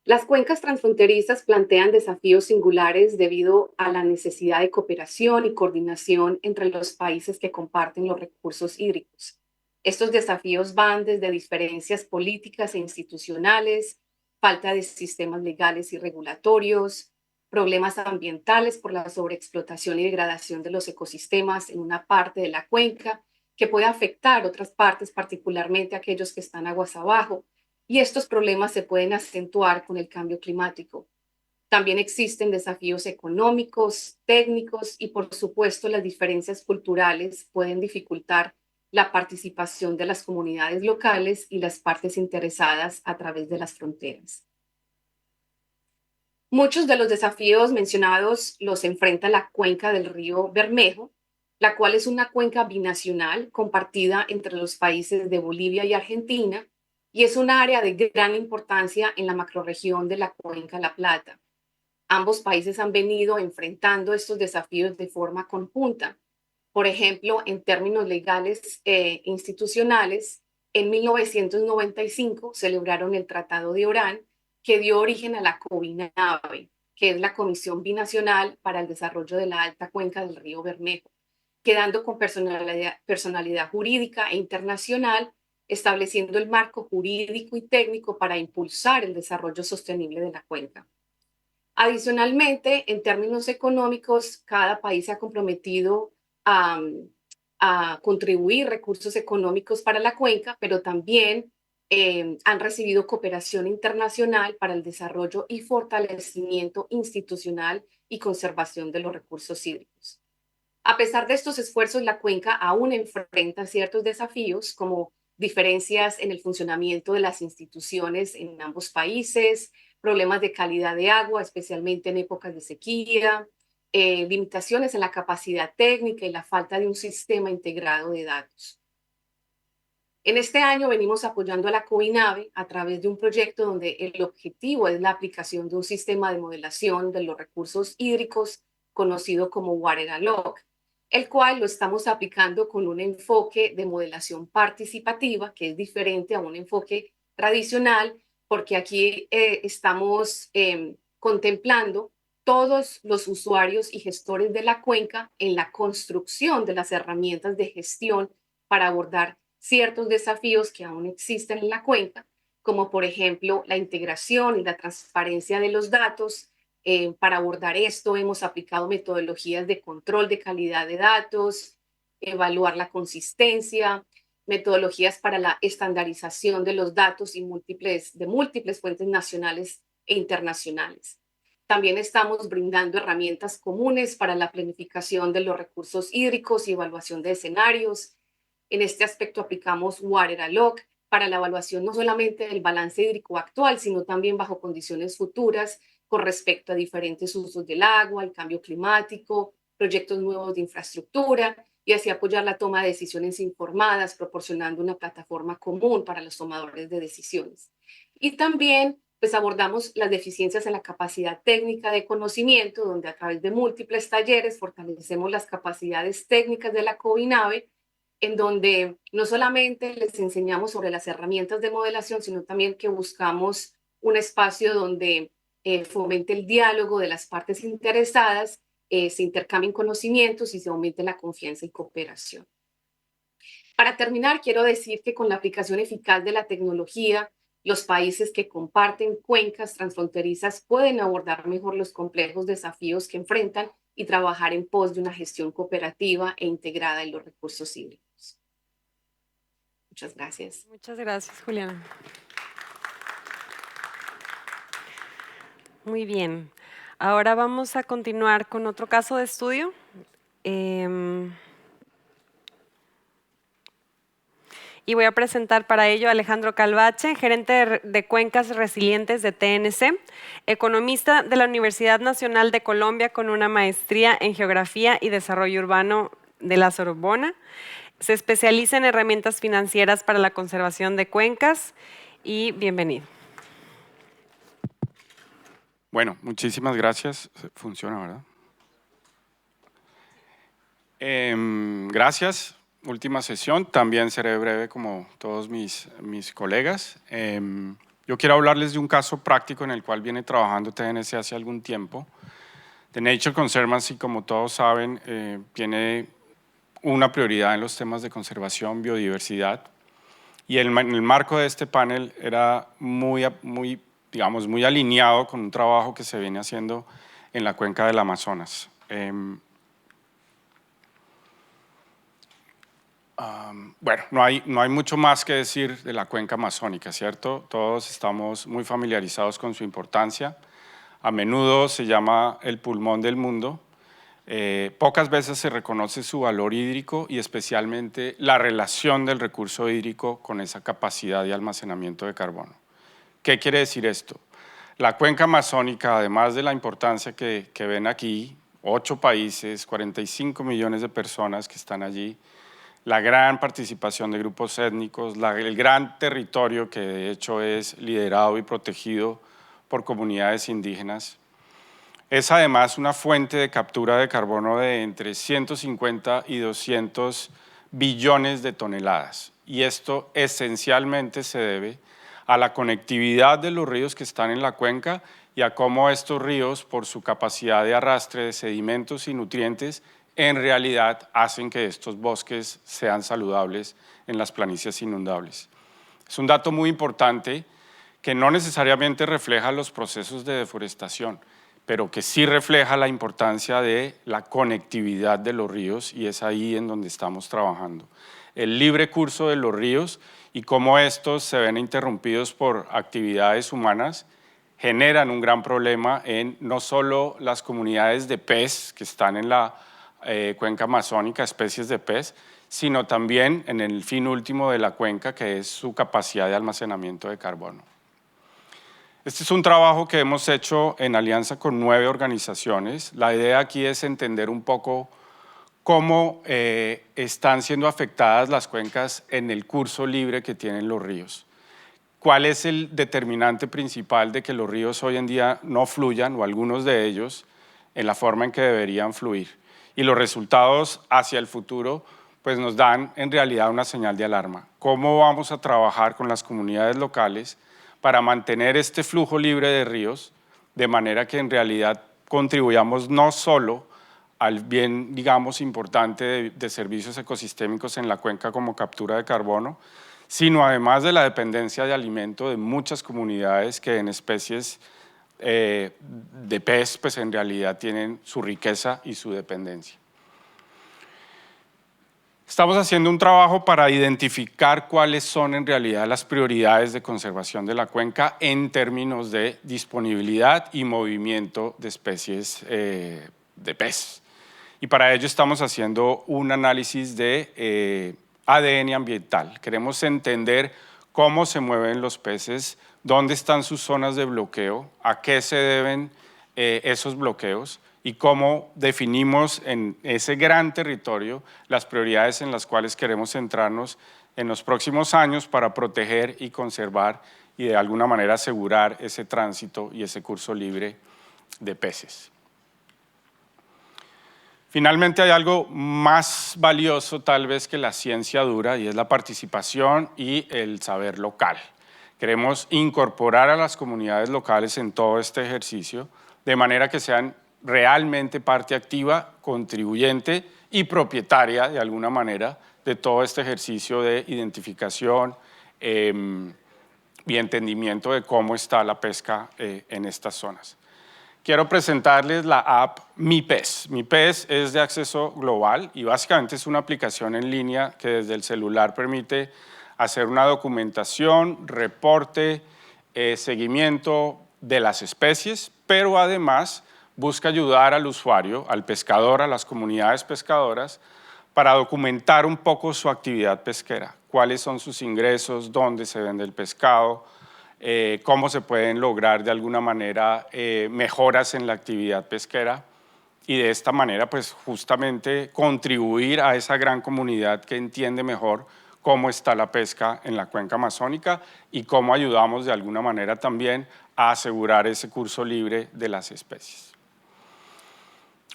Las cuencas transfronterizas plantean desafíos singulares debido a la necesidad de cooperación y coordinación entre los países que comparten los recursos hídricos. Estos desafíos van desde diferencias políticas e institucionales, falta de sistemas legales y regulatorios, problemas ambientales por la sobreexplotación y degradación de los ecosistemas en una parte de la cuenca, que puede afectar otras partes, particularmente aquellos que están aguas abajo, y estos problemas se pueden acentuar con el cambio climático. También existen desafíos económicos, técnicos y, por supuesto, las diferencias culturales pueden dificultar la participación de las comunidades locales y las partes interesadas a través de las fronteras. Muchos de los desafíos mencionados los enfrenta la cuenca del río Bermejo, la cual es una cuenca binacional compartida entre los países de Bolivia y Argentina, y es un área de gran importancia en la macrorregión de la Cuenca La Plata. Ambos países han venido enfrentando estos desafíos de forma conjunta. Por ejemplo, en términos legales e institucionales, en 1995 celebraron el Tratado de Orán, que dio origen a la COBINAVE, que es la Comisión Binacional para el Desarrollo de la Alta Cuenca del Río Bermejo, quedando con personalidad jurídica e internacional, estableciendo el marco jurídico y técnico para impulsar el desarrollo sostenible de la cuenca. Adicionalmente, en términos económicos, cada país se ha comprometido a contribuir recursos económicos para la cuenca, pero también han recibido cooperación internacional para el desarrollo y fortalecimiento institucional y conservación de los recursos hídricos. A pesar de estos esfuerzos, la cuenca aún enfrenta ciertos desafíos, como diferencias en el funcionamiento de las instituciones en ambos países, problemas de calidad de agua, especialmente en épocas de sequía, limitaciones en la capacidad técnica y la falta de un sistema integrado de datos. En este año venimos apoyando a la COBINAVE a través de un proyecto donde el objetivo es la aplicación de un sistema de modelación de los recursos hídricos conocido como Water-a-Log, el cual lo estamos aplicando con un enfoque de modelación participativa, que es diferente a un enfoque tradicional, porque aquí estamos contemplando todos los usuarios y gestores de la cuenca en la construcción de las herramientas de gestión para abordar ciertos desafíos que aún existen en la cuenca, como por ejemplo la integración y la transparencia de los datos. Para abordar esto hemos aplicado metodologías de control de calidad de datos, evaluar la consistencia, metodologías para la estandarización de los datos y de múltiples fuentes nacionales e internacionales. También estamos brindando herramientas comunes para la planificación de los recursos hídricos y evaluación de escenarios. En este aspecto aplicamos WaterAloc para la evaluación no solamente del balance hídrico actual, sino también bajo condiciones futuras con respecto a diferentes usos del agua, el cambio climático, proyectos nuevos de infraestructura y así apoyar la toma de decisiones informadas, proporcionando una plataforma común para los tomadores de decisiones. Y también pues abordamos las deficiencias en la capacidad técnica de conocimiento, donde a través de múltiples talleres fortalecemos las capacidades técnicas de la COBINAVE, en donde no solamente les enseñamos sobre las herramientas de modelación, sino también que buscamos un espacio donde fomente el diálogo de las partes interesadas, se intercambien conocimientos y se aumente la confianza y cooperación. Para terminar, quiero decir que con la aplicación eficaz de la tecnología, los países que comparten cuencas transfronterizas pueden abordar mejor los complejos desafíos que enfrentan y trabajar en pos de una gestión cooperativa e integrada en los recursos hídricos. Muchas gracias. Muchas gracias, Juliana. Muy bien. Ahora vamos a continuar con otro caso de estudio. Y voy a presentar para ello a Alejandro Calvache, gerente de Cuencas Resilientes de TNC, economista de la Universidad Nacional de Colombia con una maestría en Geografía y Desarrollo Urbano de la Sorbona. Se especializa en herramientas financieras para la conservación de cuencas y bienvenido. Bueno, muchísimas gracias. Funciona, ¿verdad? Gracias. Última sesión. También seré breve como todos mis colegas. Yo quiero hablarles de un caso práctico en el cual viene trabajando TNC hace algún tiempo. The Nature Conservancy, como todos saben, tiene una prioridad en los temas de conservación, biodiversidad. Y en el marco de este panel era muy alineado con un trabajo que se viene haciendo en la cuenca del Amazonas. Bueno, no hay mucho más que decir de la cuenca amazónica, ¿cierto? Todos estamos muy familiarizados con su importancia. A menudo se llama el pulmón del mundo. Pocas veces se reconoce su valor hídrico y especialmente la relación del recurso hídrico con esa capacidad de almacenamiento de carbono. ¿Qué quiere decir esto? La cuenca amazónica, además de la importancia que ven aquí, 8 países, 45 millones de personas que están allí, la gran participación de grupos étnicos, el gran territorio que de hecho es liderado y protegido por comunidades indígenas. Es además una fuente de captura de carbono de entre 150 y 200 billones de toneladas. Y esto esencialmente se debe a la conectividad de los ríos que están en la cuenca y a cómo estos ríos, por su capacidad de arrastre de sedimentos y nutrientes, en realidad hacen que estos bosques sean saludables en las planicies inundables. Es un dato muy importante que no necesariamente refleja los procesos de deforestación, pero que sí refleja la importancia de la conectividad de los ríos y es ahí en donde estamos trabajando. El libre curso de los ríos y cómo estos se ven interrumpidos por actividades humanas generan un gran problema en no solo las comunidades de pez que están en la cuenca amazónica, especies de pez, sino también en el fin último de la cuenca, que es su capacidad de almacenamiento de carbono. Este es un trabajo que hemos hecho en alianza con 9 organizaciones. La idea aquí es entender un poco cómo están siendo afectadas las cuencas en el curso libre que tienen los ríos. ¿Cuál es el determinante principal de que los ríos hoy en día no fluyan, o algunos de ellos, en la forma en que deberían fluir? Y los resultados hacia el futuro pues nos dan en realidad una señal de alarma. ¿Cómo vamos a trabajar con las comunidades locales para mantener este flujo libre de ríos de manera que en realidad contribuyamos no solo al bien, digamos, importante de servicios ecosistémicos en la cuenca como captura de carbono, sino además de la dependencia de alimento de muchas comunidades que en especies de pez, pues en realidad tienen su riqueza y su dependencia. Estamos haciendo un trabajo para identificar cuáles son en realidad las prioridades de conservación de la cuenca en términos de disponibilidad y movimiento de especies de pez. Y para ello estamos haciendo un análisis de ADN ambiental. Queremos entender cómo se mueven los peces, dónde están sus zonas de bloqueo, a qué se deben esos bloqueos y cómo definimos en ese gran territorio las prioridades en las cuales queremos centrarnos en los próximos años para proteger y conservar y de alguna manera asegurar ese tránsito y ese curso libre de peces. Finalmente hay algo más valioso tal vez que la ciencia dura y es la participación y el saber local. Queremos incorporar a las comunidades locales en todo este ejercicio de manera que sean realmente parte activa, contribuyente y propietaria de alguna manera de todo este ejercicio de identificación y entendimiento de cómo está la pesca en estas zonas. Quiero presentarles la app Mi Pez. Mi Pez es de acceso global y básicamente es una aplicación en línea que desde el celular permite hacer una documentación, reporte, seguimiento de las especies, pero además busca ayudar al usuario, al pescador, a las comunidades pescadoras, para documentar un poco su actividad pesquera, cuáles son sus ingresos, dónde se vende el pescado, cómo se pueden lograr de alguna manera mejoras en la actividad pesquera y de esta manera pues justamente contribuir a esa gran comunidad que entiende mejor cómo está la pesca en la cuenca amazónica y cómo ayudamos de alguna manera también a asegurar ese curso libre de las especies.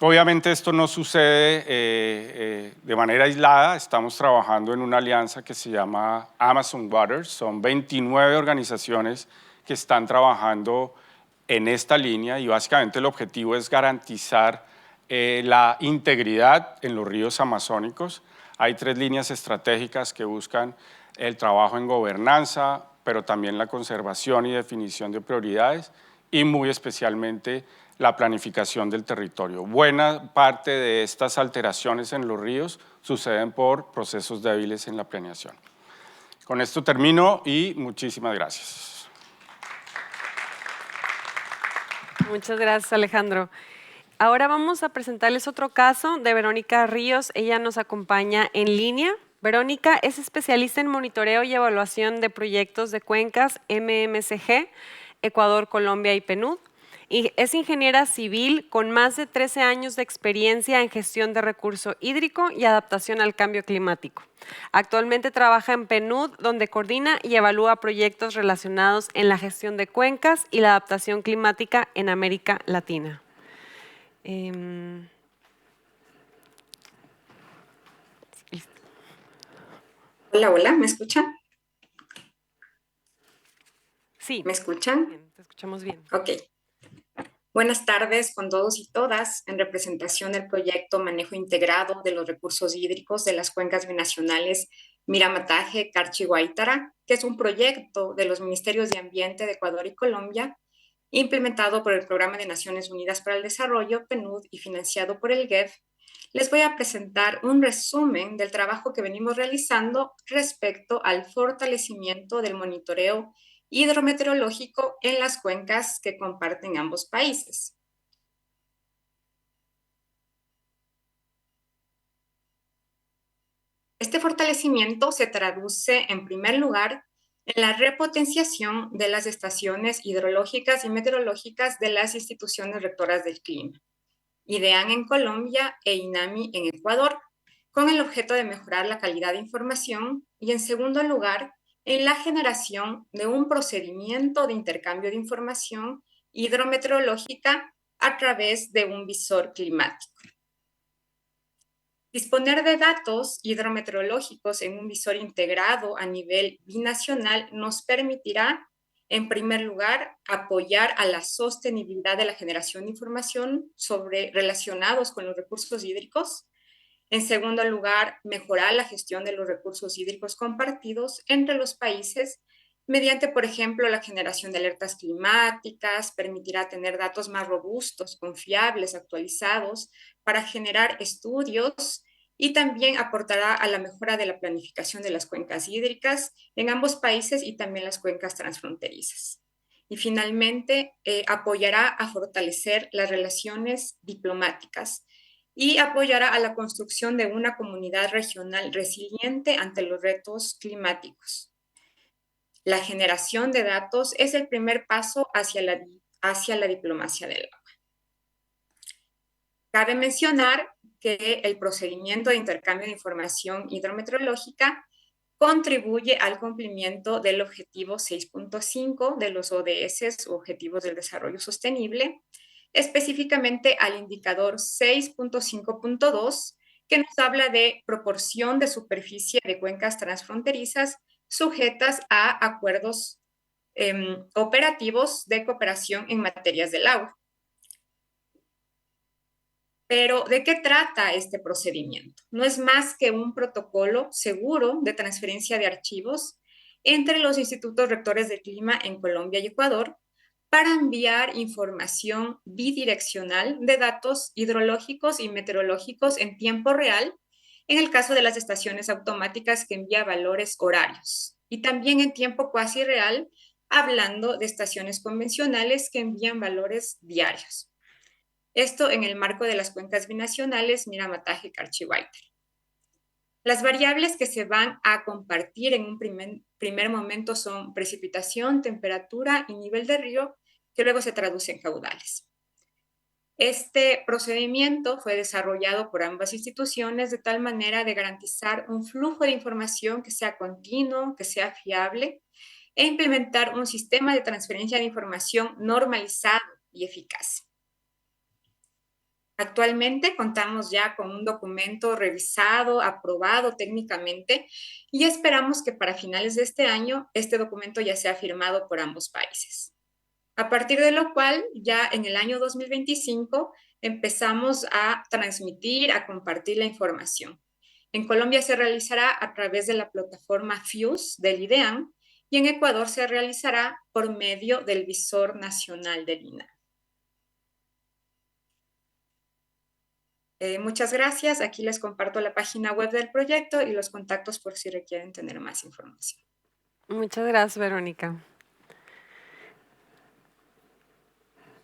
Obviamente esto no sucede de manera aislada, estamos trabajando en una alianza que se llama Amazon Waters, son 29 organizaciones que están trabajando en esta línea y básicamente el objetivo es garantizar la integridad en los ríos amazónicos. Hay 3 líneas estratégicas que buscan el trabajo en gobernanza, pero también la conservación y definición de prioridades y muy especialmente la planificación del territorio. Buena parte de estas alteraciones en los ríos suceden por procesos débiles en la planeación. Con esto termino y muchísimas gracias. Muchas gracias, Alejandro. Ahora vamos a presentarles otro caso de Verónica Ríos. Ella nos acompaña en línea. Verónica es especialista en monitoreo y evaluación de proyectos de cuencas MMCG, Ecuador, Colombia y PNUD. Y es ingeniera civil con más de 13 años de experiencia en gestión de recurso hídrico y adaptación al cambio climático. Actualmente trabaja en PNUD, donde coordina y evalúa proyectos relacionados en la gestión de cuencas y la adaptación climática en América Latina. Hola, hola, ¿me escuchan? Sí. ¿Me escuchan? Bien, te escuchamos bien. Ok. Buenas tardes con todos y todas. En representación del proyecto Manejo Integrado de los Recursos Hídricos de las Cuencas Binacionales Miramataje, Carchi y Guaitara, que es un proyecto de los Ministerios de Ambiente de Ecuador y Colombia, implementado por el Programa de Naciones Unidas para el Desarrollo, PNUD, y financiado por el GEF, les voy a presentar un resumen del trabajo que venimos realizando respecto al fortalecimiento del monitoreo hidrometeorológico en las cuencas que comparten ambos países. Este fortalecimiento se traduce, en primer lugar, en la repotenciación de las estaciones hidrológicas y meteorológicas de las instituciones rectoras del clima, IDEAN en Colombia e INAMI en Ecuador, con el objeto de mejorar la calidad de información y, en segundo lugar, en la generación de un procedimiento de intercambio de información hidrometeorológica a través de un visor climático. Disponer de datos hidrometeorológicos en un visor integrado a nivel binacional nos permitirá, en primer lugar, apoyar a la sostenibilidad de la generación de información relacionados con los recursos hídricos. En segundo lugar, mejorar la gestión de los recursos hídricos compartidos entre los países mediante, por ejemplo, la generación de alertas climáticas, permitirá tener datos más robustos, confiables, actualizados, para generar estudios y también aportará a la mejora de la planificación de las cuencas hídricas en ambos países y también las cuencas transfronterizas. Y finalmente, apoyará a fortalecer las relaciones diplomáticas y apoyará a la construcción de una comunidad regional resiliente ante los retos climáticos. La generación de datos es el primer paso hacia la diplomacia del agua. Cabe mencionar que el procedimiento de intercambio de información hidrometeorológica contribuye al cumplimiento del objetivo 6.5 de los ODS, Objetivos del Desarrollo Sostenible, específicamente al indicador 6.5.2, que nos habla de proporción de superficie de cuencas transfronterizas sujetas a acuerdos operativos de cooperación en materias del agua. Pero, ¿de qué trata este procedimiento? No es más que un protocolo seguro de transferencia de archivos entre los institutos rectores de clima en Colombia y Ecuador para enviar información bidireccional de datos hidrológicos y meteorológicos en tiempo real, en el caso de las estaciones automáticas que envía valores horarios, y también en tiempo cuasi real, hablando de estaciones convencionales que envían valores diarios. Esto en el marco de las cuencas binacionales Miramataje y Carchi-Guaitara. Las variables que se van a compartir en un primer momento son precipitación, temperatura y nivel de río, que luego se traduce en caudales. Este procedimiento fue desarrollado por ambas instituciones de tal manera de garantizar un flujo de información que sea continuo, que sea fiable, e implementar un sistema de transferencia de información normalizado y eficaz. Actualmente contamos ya con un documento revisado, aprobado técnicamente, y esperamos que para finales de este año este documento ya sea firmado por ambos países. A partir de lo cual, ya en el año 2025 empezamos a transmitir, a compartir la información. En Colombia se realizará a través de la plataforma FIUS del IDEAM y en Ecuador se realizará por medio del Visor Nacional del INAH. Muchas gracias. Aquí les comparto la página web del proyecto y los contactos por si requieren tener más información. Muchas gracias, Verónica.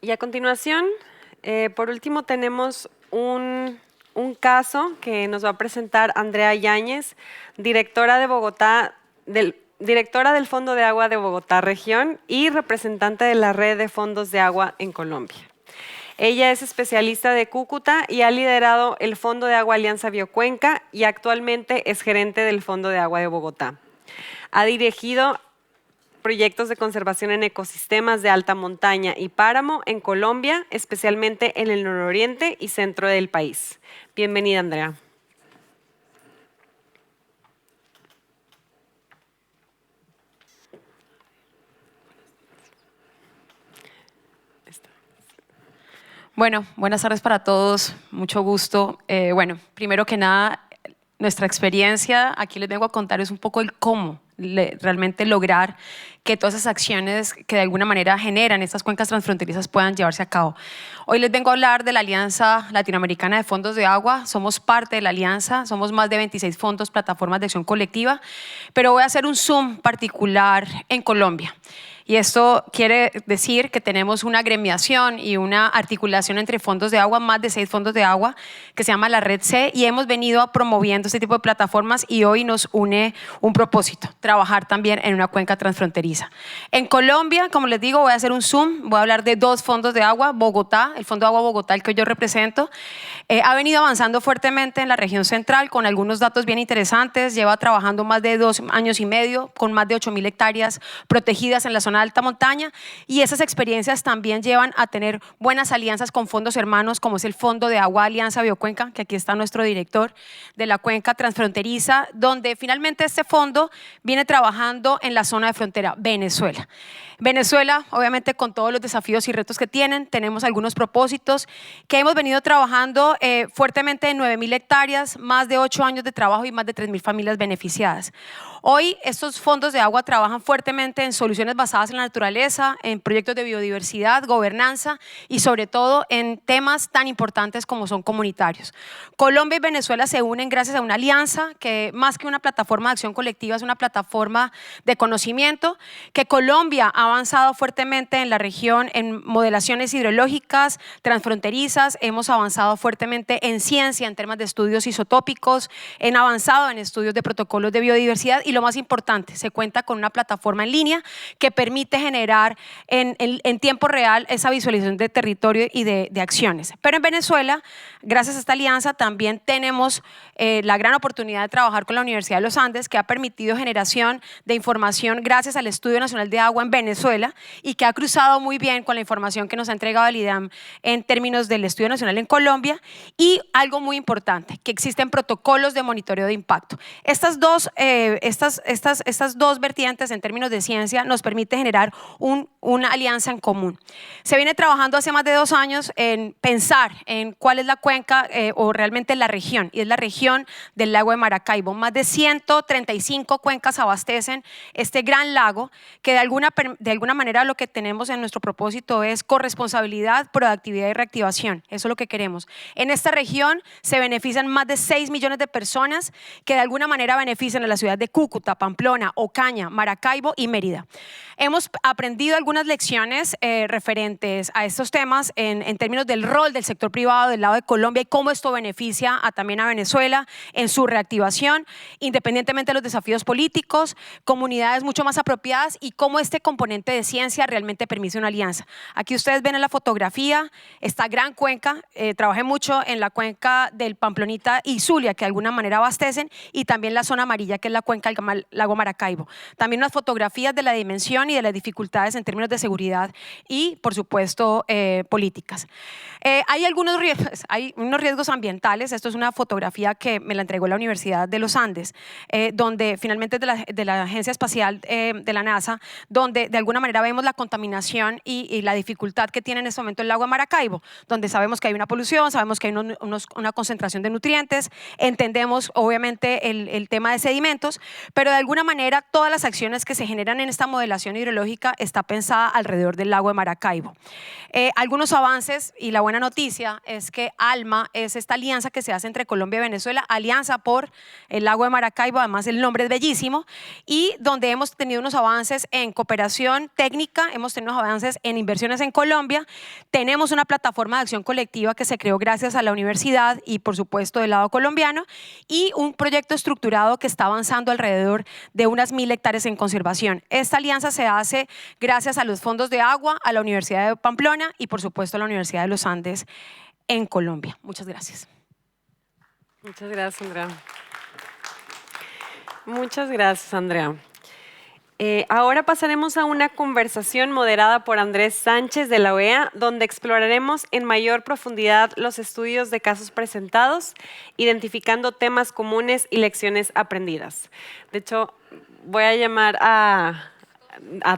Y a continuación, por último, tenemos un caso que nos va a presentar Andrea Yáñez, directora del Fondo de Agua de Bogotá Región y representante de la Red de Fondos de Agua en Colombia. Ella es especialista de Cúcuta y ha liderado el Fondo de Agua Alianza Biocuenca y actualmente es gerente del Fondo de Agua de Bogotá. Ha dirigido proyectos de conservación en ecosistemas de alta montaña y páramo en Colombia, especialmente en el nororiente y centro del país. Bienvenida, Andrea. Bueno, buenas tardes para todos, mucho gusto. Bueno, primero que nada, nuestra experiencia, aquí les vengo a contar es un poco el cómo realmente lograr que todas esas acciones que de alguna manera generan estas cuencas transfronterizas puedan llevarse a cabo. Hoy les vengo a hablar de la Alianza Latinoamericana de Fondos de Agua. Somos parte de la alianza, somos más de 26 fondos, plataformas de acción colectiva, pero voy a hacer un zoom particular en Colombia. Y esto quiere decir que tenemos una agremiación y una articulación entre fondos de agua, más de 6 fondos de agua, que se llama la Red C, y hemos venido promoviendo este tipo de plataformas y hoy nos une un propósito, trabajar también en una cuenca transfronteriza. En Colombia, como les digo, voy a hacer un zoom, voy a hablar de 2 fondos de agua. Bogotá, el Fondo de Agua Bogotá, el que yo represento, ha venido avanzando fuertemente en la región central con algunos datos bien interesantes. Lleva trabajando más de 2 años y medio con más de 8.000 hectáreas protegidas en la zona de alta montaña, y esas experiencias también llevan a tener buenas alianzas con fondos hermanos como es el Fondo de Agua Alianza Biocuenca, que aquí está nuestro director de la cuenca transfronteriza, donde finalmente este fondo viene trabajando en la zona de frontera Venezuela. Venezuela, obviamente con todos los desafíos y retos que tienen, tenemos algunos propósitos que hemos venido trabajando fuertemente en 9.000 hectáreas, más de 8 años de trabajo y más de 3.000 familias beneficiadas. Hoy estos fondos de agua trabajan fuertemente en soluciones basadas en la naturaleza, en proyectos de biodiversidad, gobernanza y sobre todo en temas tan importantes como son comunitarios. Colombia y Venezuela se unen gracias a una alianza que más que una plataforma de acción colectiva es una plataforma de conocimiento, que Colombia ha avanzado fuertemente en la región en modelaciones hidrológicas, transfronterizas, hemos avanzado fuertemente en ciencia, en temas de estudios isotópicos, en avanzado en estudios de protocolos de biodiversidad y lo más importante, se cuenta con una plataforma en línea que permite generar en tiempo real esa visualización de territorio y de acciones. Pero en Venezuela, gracias a esta alianza, también tenemos la gran oportunidad de trabajar con la Universidad de los Andes, que ha permitido generación de información gracias al Estudio Nacional de Agua en Venezuela y que ha cruzado muy bien con la información que nos ha entregado el IDAM en términos del Estudio Nacional en Colombia. Y algo muy importante, que existen protocolos de monitoreo de impacto. Estas dos vertientes en términos de ciencia nos permite generar una alianza en común. Se viene trabajando hace más de 2 años en pensar en cuál es la cuenca o realmente la región, y es la región del lago de Maracaibo. Más de 135 cuencas abastecen este gran lago, que de alguna manera lo que tenemos en nuestro propósito es corresponsabilidad, proactividad y reactivación. Eso es lo que queremos. En esta región se benefician más de 6 millones de personas que de alguna manera benefician a la ciudad de Cúcuta, Pamplona, Ocaña, Maracaibo y Mérida. Hemos aprendido algunas lecciones referentes a estos temas en términos del rol del sector privado del lado de Colombia y cómo esto beneficia también a Venezuela en su reactivación, independientemente de los desafíos políticos, comunidades mucho más apropiadas y cómo este componente de ciencia realmente permite una alianza. Aquí ustedes ven en la fotografía esta gran cuenca, trabajé mucho en la cuenca del Pamplonita y Zulia, que de alguna manera abastecen, y también la zona amarilla, que es la cuenca del lago Maracaibo. También unas fotografías de la dimensión y de las dificultades en términos de seguridad y, por supuesto, políticas. Hay unos riesgos ambientales. Esto es una fotografía que me la entregó la Universidad de los Andes, donde finalmente de la Agencia Espacial de la NASA, donde de alguna manera vemos la contaminación y la dificultad que tiene en este momento el lago de Maracaibo, donde sabemos que hay una polución, sabemos que hay una concentración de nutrientes, entendemos obviamente el tema de sedimentos, pero de alguna manera todas las acciones que se generan en esta modelación hidrológica está pensada alrededor del lago de Maracaibo. Algunos avances, y la buena noticia es que ALMA es esta alianza que se hace entre Colombia y Venezuela, Alianza por el lago de Maracaibo, además el nombre es bellísimo, y donde hemos tenido unos avances en cooperación técnica, hemos tenido unos avances en inversiones en Colombia, tenemos una plataforma de acción colectiva que se creó gracias a la universidad y por supuesto del lado colombiano, y un proyecto estructurado que está avanzando alrededor de unas 1000 hectáreas en conservación. Esta alianza se hace gracias a los fondos de agua, a la Universidad de Pamplona y por supuesto a la Universidad de los Andes en Colombia. Muchas gracias. Muchas gracias, Andrea. Muchas gracias, Andrea. Ahora pasaremos a una conversación moderada por Andrés Sánchez de la OEA, donde exploraremos en mayor profundidad los estudios de casos presentados, identificando temas comunes y lecciones aprendidas. De hecho, voy a llamar a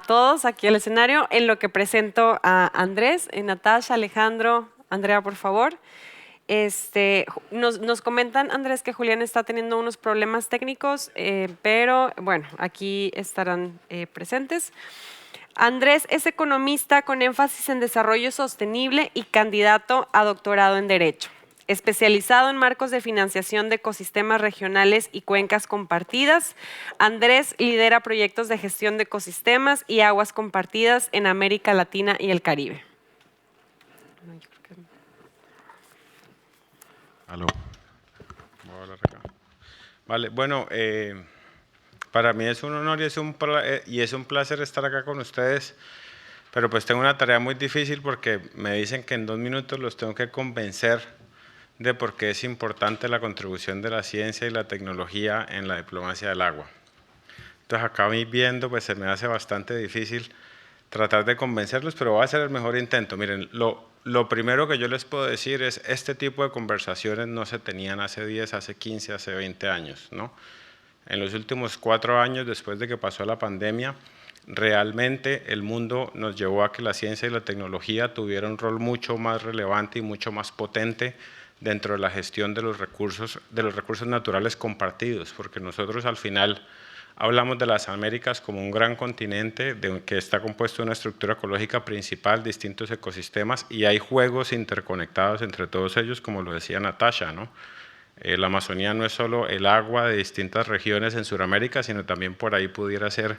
todos aquí al escenario en lo que presento a Andrés, Natasha, Alejandro, Andrea, por favor. Nos comentan, Andrés, que Julián está teniendo unos problemas técnicos, pero bueno, aquí estarán presentes. Andrés es economista con énfasis en desarrollo sostenible y candidato a doctorado en Derecho. Especializado en marcos de financiación de ecosistemas regionales y cuencas compartidas, Andrés lidera proyectos de gestión de ecosistemas y aguas compartidas en América Latina y el Caribe. Aló. Voy a hablar acá. Vale, bueno, para mí es un honor y es un placer estar acá con ustedes, pero pues tengo una tarea muy difícil porque me dicen que en 2 minutos los tengo que convencer de por qué es importante la contribución de la ciencia y la tecnología en la diplomacia del agua. Entonces acá viendo, pues se me hace bastante difícil tratar de convencerlos, pero voy a hacer el mejor intento. Miren, lo primero que yo les puedo decir es este tipo de conversaciones no se tenían hace 10, hace 15, hace 20 años, ¿no? En los últimos 4 años, después de que pasó la pandemia, realmente el mundo nos llevó a que la ciencia y la tecnología tuvieran un rol mucho más relevante y mucho más potente dentro de la gestión de los recursos naturales compartidos, porque nosotros al final Hablamos de las Américas como un gran continente que está compuesto de una estructura ecológica principal, distintos ecosistemas, y hay juegos interconectados entre todos ellos, como lo decía Natasha, ¿no? La Amazonía no es solo el agua de distintas regiones en Sudamérica, sino también por ahí pudiera ser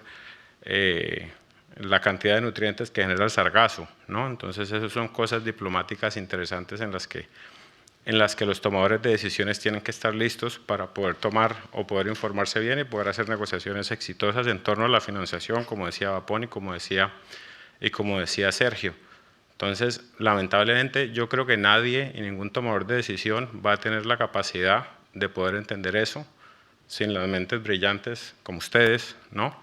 la cantidad de nutrientes que genera el sargazo, ¿no? Entonces, esas son cosas diplomáticas interesantes en las que los tomadores de decisiones tienen que estar listos para poder tomar o poder informarse bien y poder hacer negociaciones exitosas en torno a la financiación, como decía Vapón y como decía Sergio. Entonces, lamentablemente, yo creo que nadie y ningún tomador de decisión va a tener la capacidad de poder entender eso sin las mentes brillantes como ustedes, ¿no?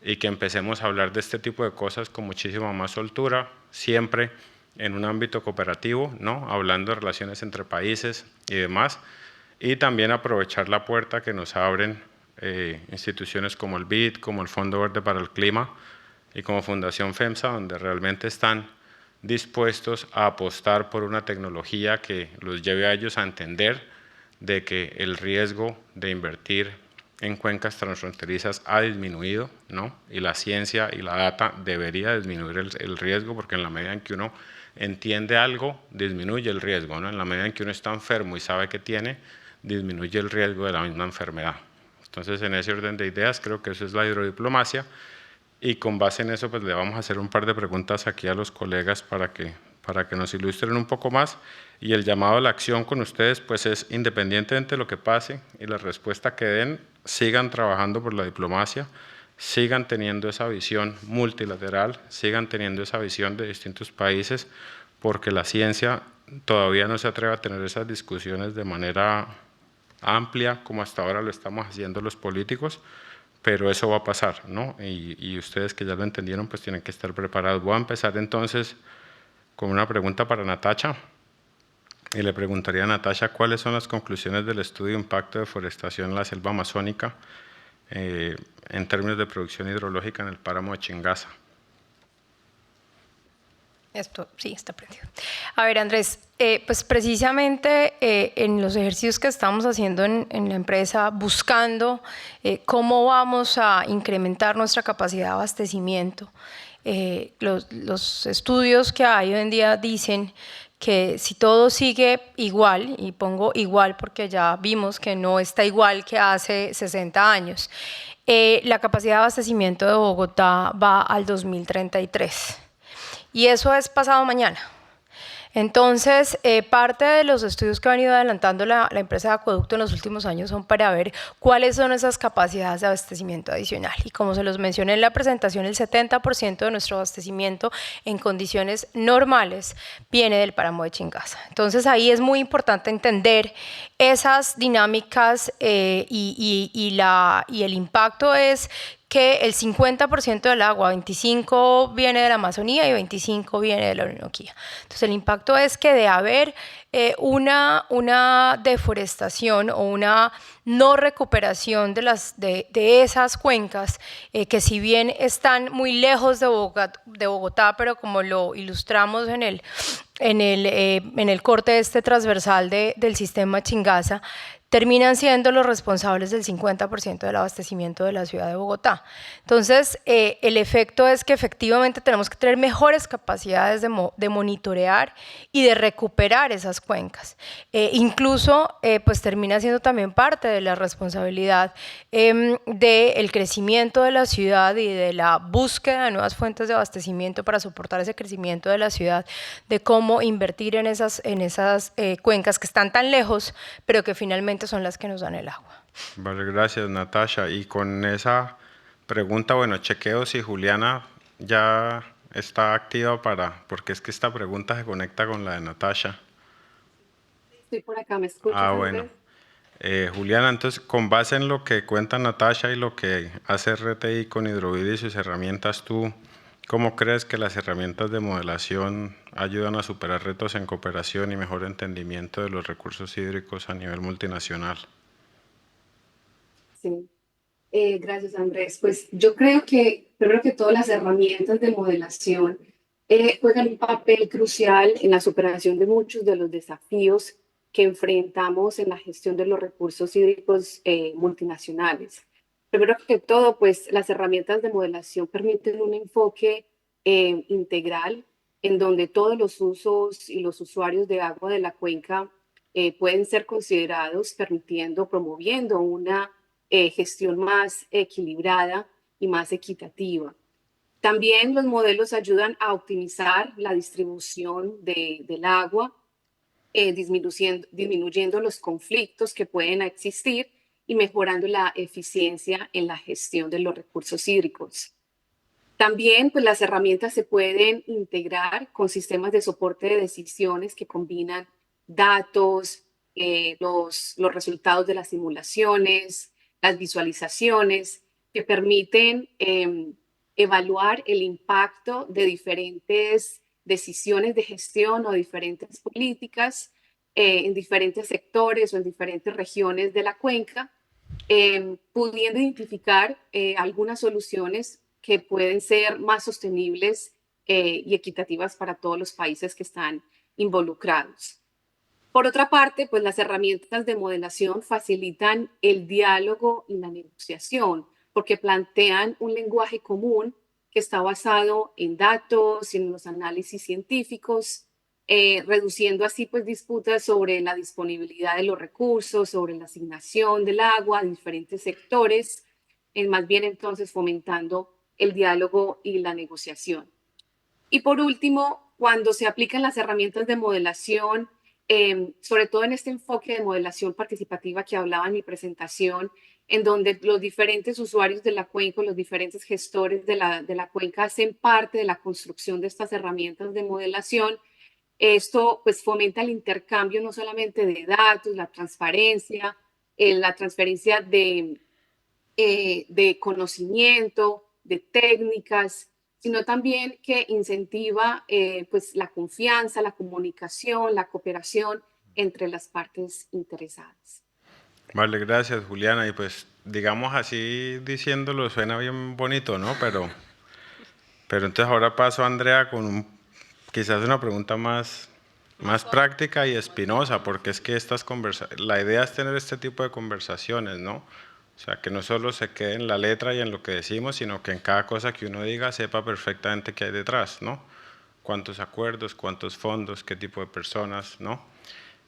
Y que empecemos a hablar de este tipo de cosas con muchísima más soltura, siempre en un ámbito cooperativo, ¿no? Hablando de relaciones entre países y demás, y también aprovechar la puerta que nos abren instituciones como el BID, como el Fondo Verde para el Clima y como Fundación FEMSA, donde realmente están dispuestos a apostar por una tecnología que los lleve a ellos a entender de que el riesgo de invertir en cuencas transfronterizas ha disminuido, ¿no? Y la ciencia y la data debería disminuir el riesgo, porque en la medida en que uno entiende algo, disminuye el riesgo, ¿no? En la medida en que uno está enfermo y sabe que tiene, disminuye el riesgo de la misma enfermedad. Entonces, en ese orden de ideas, creo que eso es la hidrodiplomacia, y con base en eso, pues le vamos a hacer un par de preguntas aquí a los colegas para que nos ilustren un poco más, y el llamado a la acción con ustedes, pues es independientemente de lo que pase y la respuesta que den, sigan trabajando por la diplomacia, sigan teniendo esa visión multilateral, sigan teniendo esa visión de distintos países, porque la ciencia todavía no se atreve a tener esas discusiones de manera amplia como hasta ahora lo estamos haciendo los políticos, pero eso va a pasar, ¿no? Y ustedes que ya lo entendieron, pues tienen que estar preparados. Voy a empezar entonces con una pregunta para Natasha, y le preguntaría a Natasha cuáles son las conclusiones del estudio de impacto de deforestación en la selva amazónica en términos de producción hidrológica en el páramo de Chingaza. Esto sí está prendido. A ver, Andrés, pues precisamente en los ejercicios que estamos haciendo en la empresa, buscando cómo vamos a incrementar nuestra capacidad de abastecimiento, los estudios que hay hoy en día dicen que si todo sigue igual, y pongo igual porque ya vimos que no está igual que hace 60 años, la capacidad de abastecimiento de Bogotá va al 2033. Y eso es pasado mañana. Entonces, parte de los estudios que ha venido adelantando la empresa de acueducto en los últimos años son para ver cuáles son esas capacidades de abastecimiento adicional. Y como se los mencioné en la presentación, el 70% de nuestro abastecimiento en condiciones normales viene del páramo de Chingaza. Entonces, ahí es muy importante entender esas dinámicas y el impacto es que el 50% del agua, 25% viene de la Amazonía y 25% viene de la Orinoquía. Entonces el impacto es que de haber una deforestación o una no recuperación de esas cuencas, que si bien están muy lejos de Bogotá, pero como lo ilustramos en el corte transversal del sistema Chingaza, terminan siendo los responsables del 50% del abastecimiento de la ciudad de Bogotá. Entonces, el efecto es que efectivamente tenemos que tener mejores capacidades de monitorear y de recuperar esas cuencas. Incluso, pues termina siendo también parte de la responsabilidad del crecimiento de la ciudad y de la búsqueda de nuevas fuentes de abastecimiento para soportar ese crecimiento de la ciudad, de cómo invertir en esas cuencas que están tan lejos, pero que finalmente son las que nos dan el agua. Vale, gracias Natasha. Y con esa pregunta, bueno, chequeo si Juliana ya está activa porque es que esta pregunta se conecta con la de Natasha. Estoy por acá, ¿me escuchas? Ah, bueno. Juliana, entonces, con base en lo que cuenta Natasha y lo que hace RTI con Hidrovida y sus herramientas, ¿tú cómo crees que las herramientas de modelación ayudan a superar retos en cooperación y mejor entendimiento de los recursos hídricos a nivel multinacional? Sí, gracias Andrés. Pues yo creo que, primero que todas las herramientas de modelación juegan un papel crucial en la superación de muchos de los desafíos que enfrentamos en la gestión de los recursos hídricos multinacionales. Primero que todo, pues las herramientas de modelación permiten un enfoque integral en donde todos los usos y los usuarios de agua de la cuenca pueden ser considerados, promoviendo una gestión más equilibrada y más equitativa. También los modelos ayudan a optimizar la distribución del agua, disminuyendo los conflictos que pueden existir y mejorando la eficiencia en la gestión de los recursos hídricos. También, pues, las herramientas se pueden integrar con sistemas de soporte de decisiones que combinan datos, los resultados de las simulaciones, las visualizaciones, que permiten evaluar el impacto de diferentes decisiones de gestión o diferentes políticas en diferentes sectores o en diferentes regiones de la cuenca, pudiendo identificar algunas soluciones que pueden ser más sostenibles y equitativas para todos los países que están involucrados. Por otra parte, pues las herramientas de modelación facilitan el diálogo y la negociación, porque plantean un lenguaje común que está basado en datos y en los análisis científicos, reduciendo así pues disputas sobre la disponibilidad de los recursos, sobre la asignación del agua a diferentes sectores, más bien entonces fomentando el diálogo y la negociación. Y por último, cuando se aplican las herramientas de modelación, sobre todo en este enfoque de modelación participativa que hablaba en mi presentación, en donde los diferentes usuarios de la cuenca, los diferentes gestores de la cuenca hacen parte de la construcción de estas herramientas de modelación. Esto pues fomenta el intercambio no solamente de datos, la transferencia de conocimiento, de técnicas, sino también que incentiva pues la confianza, la comunicación, la cooperación entre las partes interesadas. Vale, gracias Juliana. Y pues digamos así diciéndolo suena bien bonito, ¿no? Pero entonces ahora paso a Andrea con quizás una pregunta más práctica y espinosa, porque es que la idea es tener este tipo de conversaciones, ¿no? O sea, que no solo se quede en la letra y en lo que decimos, sino que en cada cosa que uno diga sepa perfectamente qué hay detrás, ¿no? Cuántos acuerdos, cuántos fondos, qué tipo de personas, ¿no?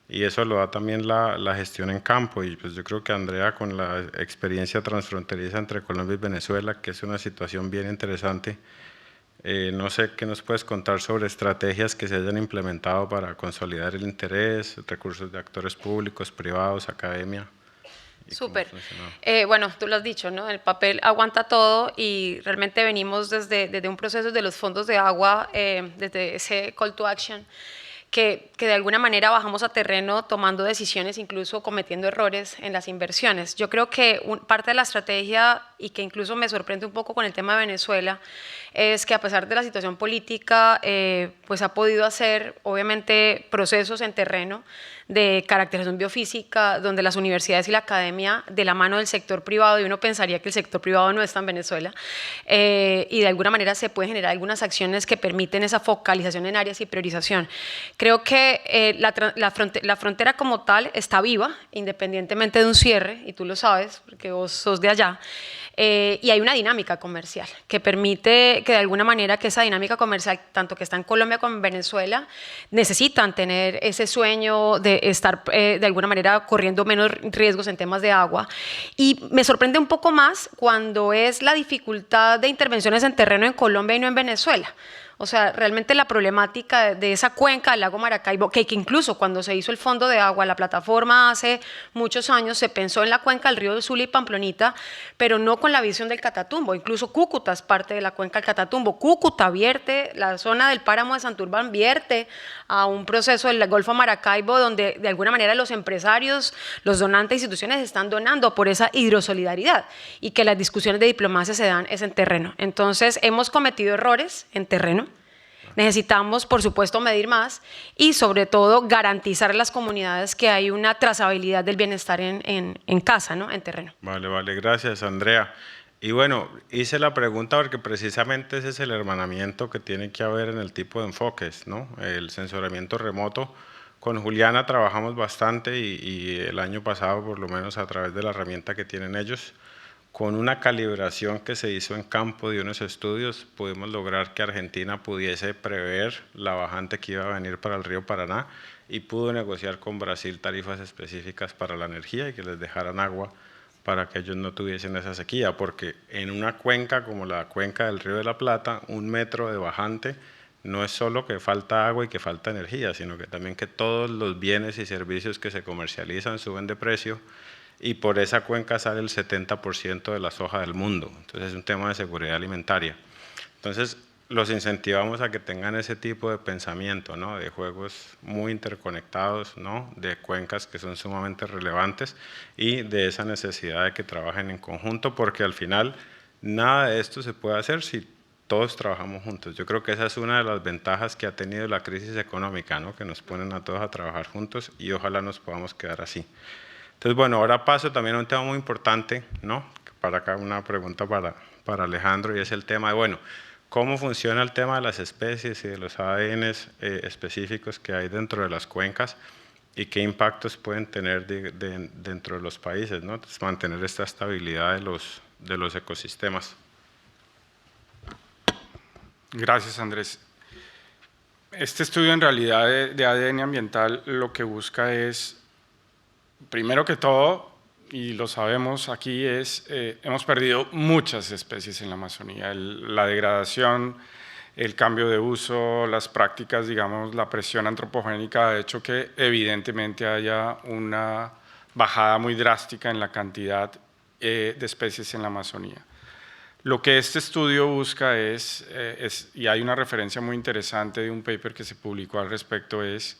Y eso lo da también la gestión en campo. Y pues yo creo que Andrea, con la experiencia transfronteriza entre Colombia y Venezuela, que es una situación bien interesante, no sé qué nos puedes contar sobre estrategias que se hayan implementado para consolidar el interés, recursos de actores públicos, privados, academia. Súper. Bueno, tú lo has dicho, ¿no? El papel aguanta todo y realmente venimos desde un proceso de los fondos de agua, desde ese call to action, que de alguna manera bajamos a terreno tomando decisiones, incluso cometiendo errores en las inversiones. Yo creo que parte de la estrategia, y que incluso me sorprende un poco con el tema de Venezuela, es que a pesar de la situación política, pues ha podido hacer obviamente procesos en terreno de caracterización biofísica, donde las universidades y la academia, de la mano del sector privado, y uno pensaría que el sector privado no está en Venezuela, y de alguna manera se pueden generar algunas acciones que permiten esa focalización en áreas y priorización. Creo que la frontera como tal está viva, independientemente de un cierre, y tú lo sabes, porque vos sos de allá, y hay una dinámica comercial que permite que de alguna manera que esa dinámica comercial, tanto que está en Colombia como en Venezuela, necesitan tener ese sueño de estar de alguna manera corriendo menos riesgos en temas de agua. Y me sorprende un poco más cuando es la dificultad de intervenciones en terreno en Colombia y no en Venezuela. O sea, realmente la problemática de esa cuenca del lago Maracaibo, que incluso cuando se hizo el fondo de agua, la plataforma hace muchos años, se pensó en la cuenca del río del Zulia y Pamplonita, pero no con la visión del Catatumbo. Incluso Cúcuta es parte de la cuenca del Catatumbo. Cúcuta vierte, la zona del páramo de Santurbán vierte a un proceso del Golfo Maracaibo, donde de alguna manera los empresarios, los donantes, instituciones están donando por esa hidrosolidaridad, y que las discusiones de diplomacia se dan es en terreno. Entonces, hemos cometido errores en terreno. Necesitamos, por supuesto, medir más y, sobre todo, garantizar a las comunidades que hay una trazabilidad del bienestar en casa, ¿no? En terreno. Vale, gracias, Andrea. Y bueno, hice la pregunta porque precisamente ese es el hermanamiento que tiene que haber en el tipo de enfoques, ¿no? El sensoramiento remoto. Con Juliana trabajamos bastante y el año pasado, por lo menos a través de la herramienta que tienen ellos, con una calibración que se hizo en campo de unos estudios, pudimos lograr que Argentina pudiese prever la bajante que iba a venir para el río Paraná y pudo negociar con Brasil tarifas específicas para la energía y que les dejaran agua para que ellos no tuviesen esa sequía, porque en una cuenca como la cuenca del Río de la Plata, 1 metro de bajante no es solo que falta agua y que falta energía, sino que también que todos los bienes y servicios que se comercializan suben de precio, y por esa cuenca sale el 70% de la soja del mundo. Entonces es un tema de seguridad alimentaria. Entonces los incentivamos a que tengan ese tipo de pensamiento, ¿no? De juegos muy interconectados, ¿no? De cuencas que son sumamente relevantes y de esa necesidad de que trabajen en conjunto, porque al final nada de esto se puede hacer si todos trabajamos juntos. Yo creo que esa es una de las ventajas que ha tenido la crisis económica, ¿no? Que nos ponen a todos a trabajar juntos y ojalá nos podamos quedar así. Entonces, bueno, ahora paso también a un tema muy importante, ¿no? Para acá una pregunta para Alejandro, y es el tema de, bueno, ¿cómo funciona el tema de las especies y de los ADNs específicos que hay dentro de las cuencas y qué impactos pueden tener dentro de los países, ¿no? Entonces, mantener esta estabilidad de los ecosistemas. Gracias, Andrés. Este estudio en realidad de ADN ambiental lo que busca es, primero que todo, y lo sabemos aquí, hemos perdido muchas especies en la Amazonía. La degradación, el cambio de uso, las prácticas, digamos, la presión antropogénica ha hecho que evidentemente haya una bajada muy drástica en la cantidad de especies en la Amazonía. Lo que este estudio busca y hay una referencia muy interesante de un paper que se publicó al respecto, es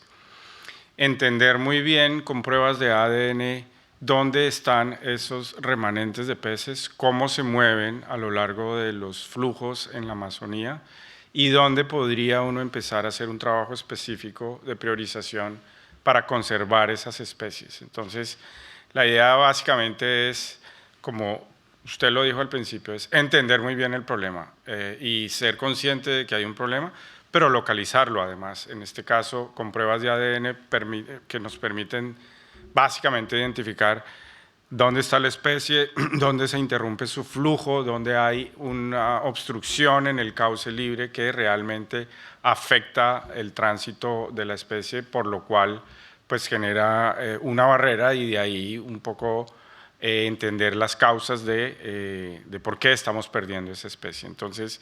entender muy bien con pruebas de ADN dónde están esos remanentes de peces, cómo se mueven a lo largo de los flujos en la Amazonía y dónde podría uno empezar a hacer un trabajo específico de priorización para conservar esas especies. Entonces, la idea básicamente es, como usted lo dijo al principio, es entender muy bien el problema y ser consciente de que hay un problema, pero localizarlo además, en este caso con pruebas de ADN que nos permiten básicamente identificar dónde está la especie, dónde se interrumpe su flujo, dónde hay una obstrucción en el cauce libre que realmente afecta el tránsito de la especie, por lo cual pues genera una barrera y de ahí un poco entender las causas de por qué estamos perdiendo esa especie. Entonces,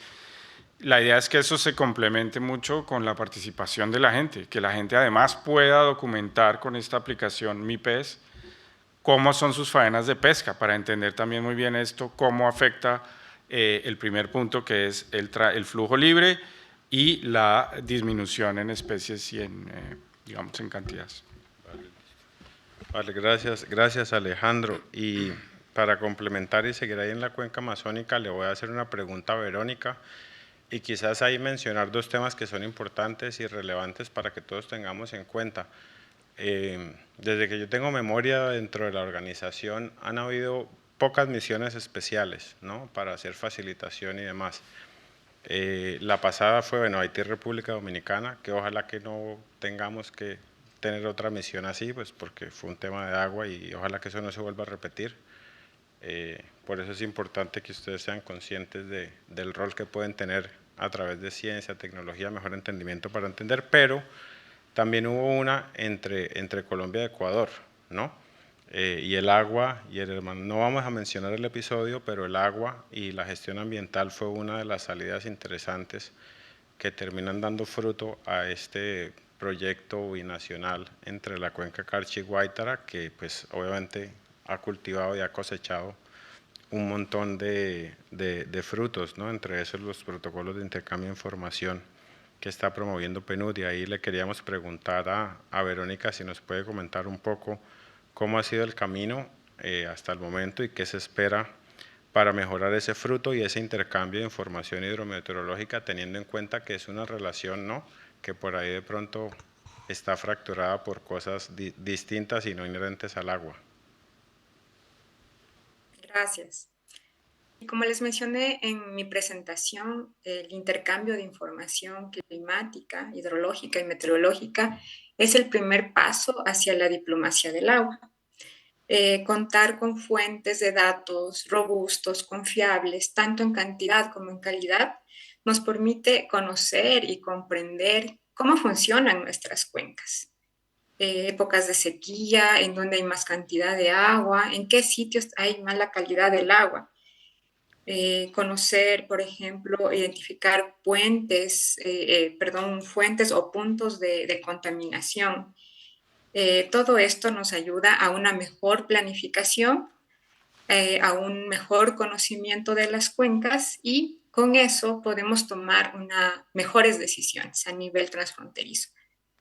la idea es que eso se complemente mucho con la participación de la gente, que la gente además pueda documentar con esta aplicación MiPes cómo son sus faenas de pesca, para entender también muy bien esto, cómo afecta el primer punto, que es el flujo libre y la disminución en especies y digamos, en cantidades. Vale, gracias Alejandro. Y para complementar y seguir ahí en la cuenca amazónica, le voy a hacer una pregunta a Verónica y quizás ahí mencionar 2 temas que son importantes y relevantes para que todos tengamos en cuenta. Desde que yo tengo memoria dentro de la organización han habido pocas misiones especiales, ¿no? Para hacer facilitación y demás. La pasada fue, bueno, Haití, República Dominicana, que ojalá que no tengamos que tener otra misión así, pues porque fue un tema de agua y ojalá que eso no se vuelva a repetir. Por eso es importante que ustedes sean conscientes del rol que pueden tener a través de ciencia, tecnología, mejor entendimiento para entender, pero también hubo una entre Colombia y Ecuador, ¿no? Y el agua y el hermano, no vamos a mencionar el episodio, pero el agua y la gestión ambiental fue una de las salidas interesantes que terminan dando fruto a este proyecto binacional entre la cuenca Carchi y Guaitara, que pues obviamente ha cultivado y ha cosechado un montón de frutos, ¿no? Entre esos los protocolos de intercambio de información que está promoviendo PNUD. Y ahí le queríamos preguntar a Verónica si nos puede comentar un poco cómo ha sido el camino hasta el momento y qué se espera para mejorar ese fruto y ese intercambio de información hidrometeorológica, teniendo en cuenta que es una relación, ¿no?, que por ahí de pronto está fracturada por cosas distintas y no inherentes al agua. Gracias. Y como les mencioné en mi presentación, el intercambio de información climática, hidrológica y meteorológica es el primer paso hacia la diplomacia del agua. contar con fuentes de datos robustos, confiables, tanto en cantidad como en calidad, nos permite conocer y comprender cómo funcionan nuestras cuencas. Épocas de sequía, en dónde hay más cantidad de agua, en qué sitios hay mala calidad del agua. Conocer, por ejemplo, identificar fuentes o puntos de contaminación. Todo esto nos ayuda a una mejor planificación, a un mejor conocimiento de las cuencas y con eso podemos tomar mejores decisiones a nivel transfronterizo.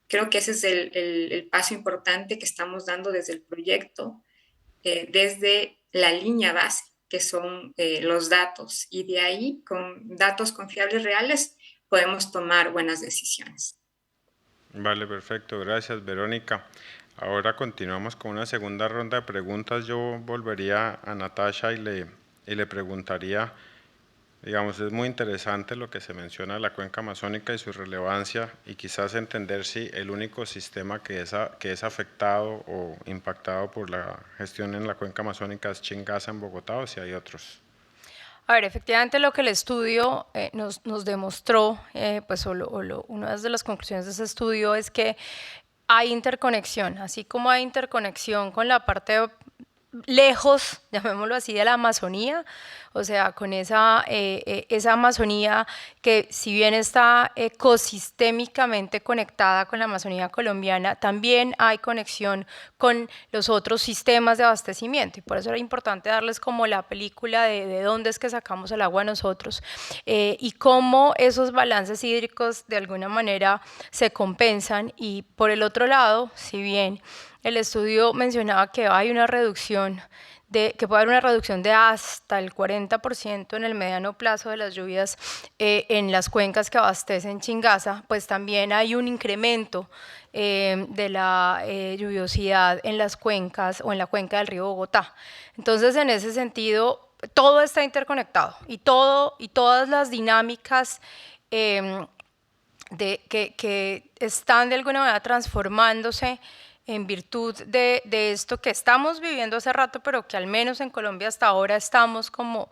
Creo que ese es el paso importante que estamos dando desde el proyecto, desde la línea base, que son los datos, y de ahí, con datos confiables reales, podemos tomar buenas decisiones. Vale, perfecto. Gracias, Verónica. Ahora continuamos con una segunda ronda de preguntas. Yo volvería a Natasha y le preguntaría, digamos, es muy interesante lo que se menciona de la cuenca amazónica y su relevancia, y quizás entender si el único sistema que es afectado o impactado por la gestión en la cuenca amazónica es Chingaza en Bogotá, o si hay otros. A ver, efectivamente lo que el estudio nos demostró, pues una de las conclusiones de ese estudio es que hay interconexión, así como hay interconexión con la parte lejos, llamémoslo así, de la Amazonía, o sea, con esa Amazonía que si bien está ecosistémicamente conectada con la Amazonía colombiana, también hay conexión con los otros sistemas de abastecimiento, y por eso era importante darles como la película de dónde es que sacamos el agua nosotros, y cómo esos balances hídricos de alguna manera se compensan. Y por el otro lado, si bien el estudio mencionaba que hay una reducción que puede haber una reducción de hasta el 40% en el mediano plazo de las lluvias en las cuencas que abastecen Chingaza, pues también hay un incremento de la lluviosidad en las cuencas o en la cuenca del río Bogotá. Entonces, en ese sentido, todo está interconectado y todas las dinámicas que están de alguna manera transformándose en virtud de esto que estamos viviendo hace rato, pero que al menos en Colombia hasta ahora estamos como,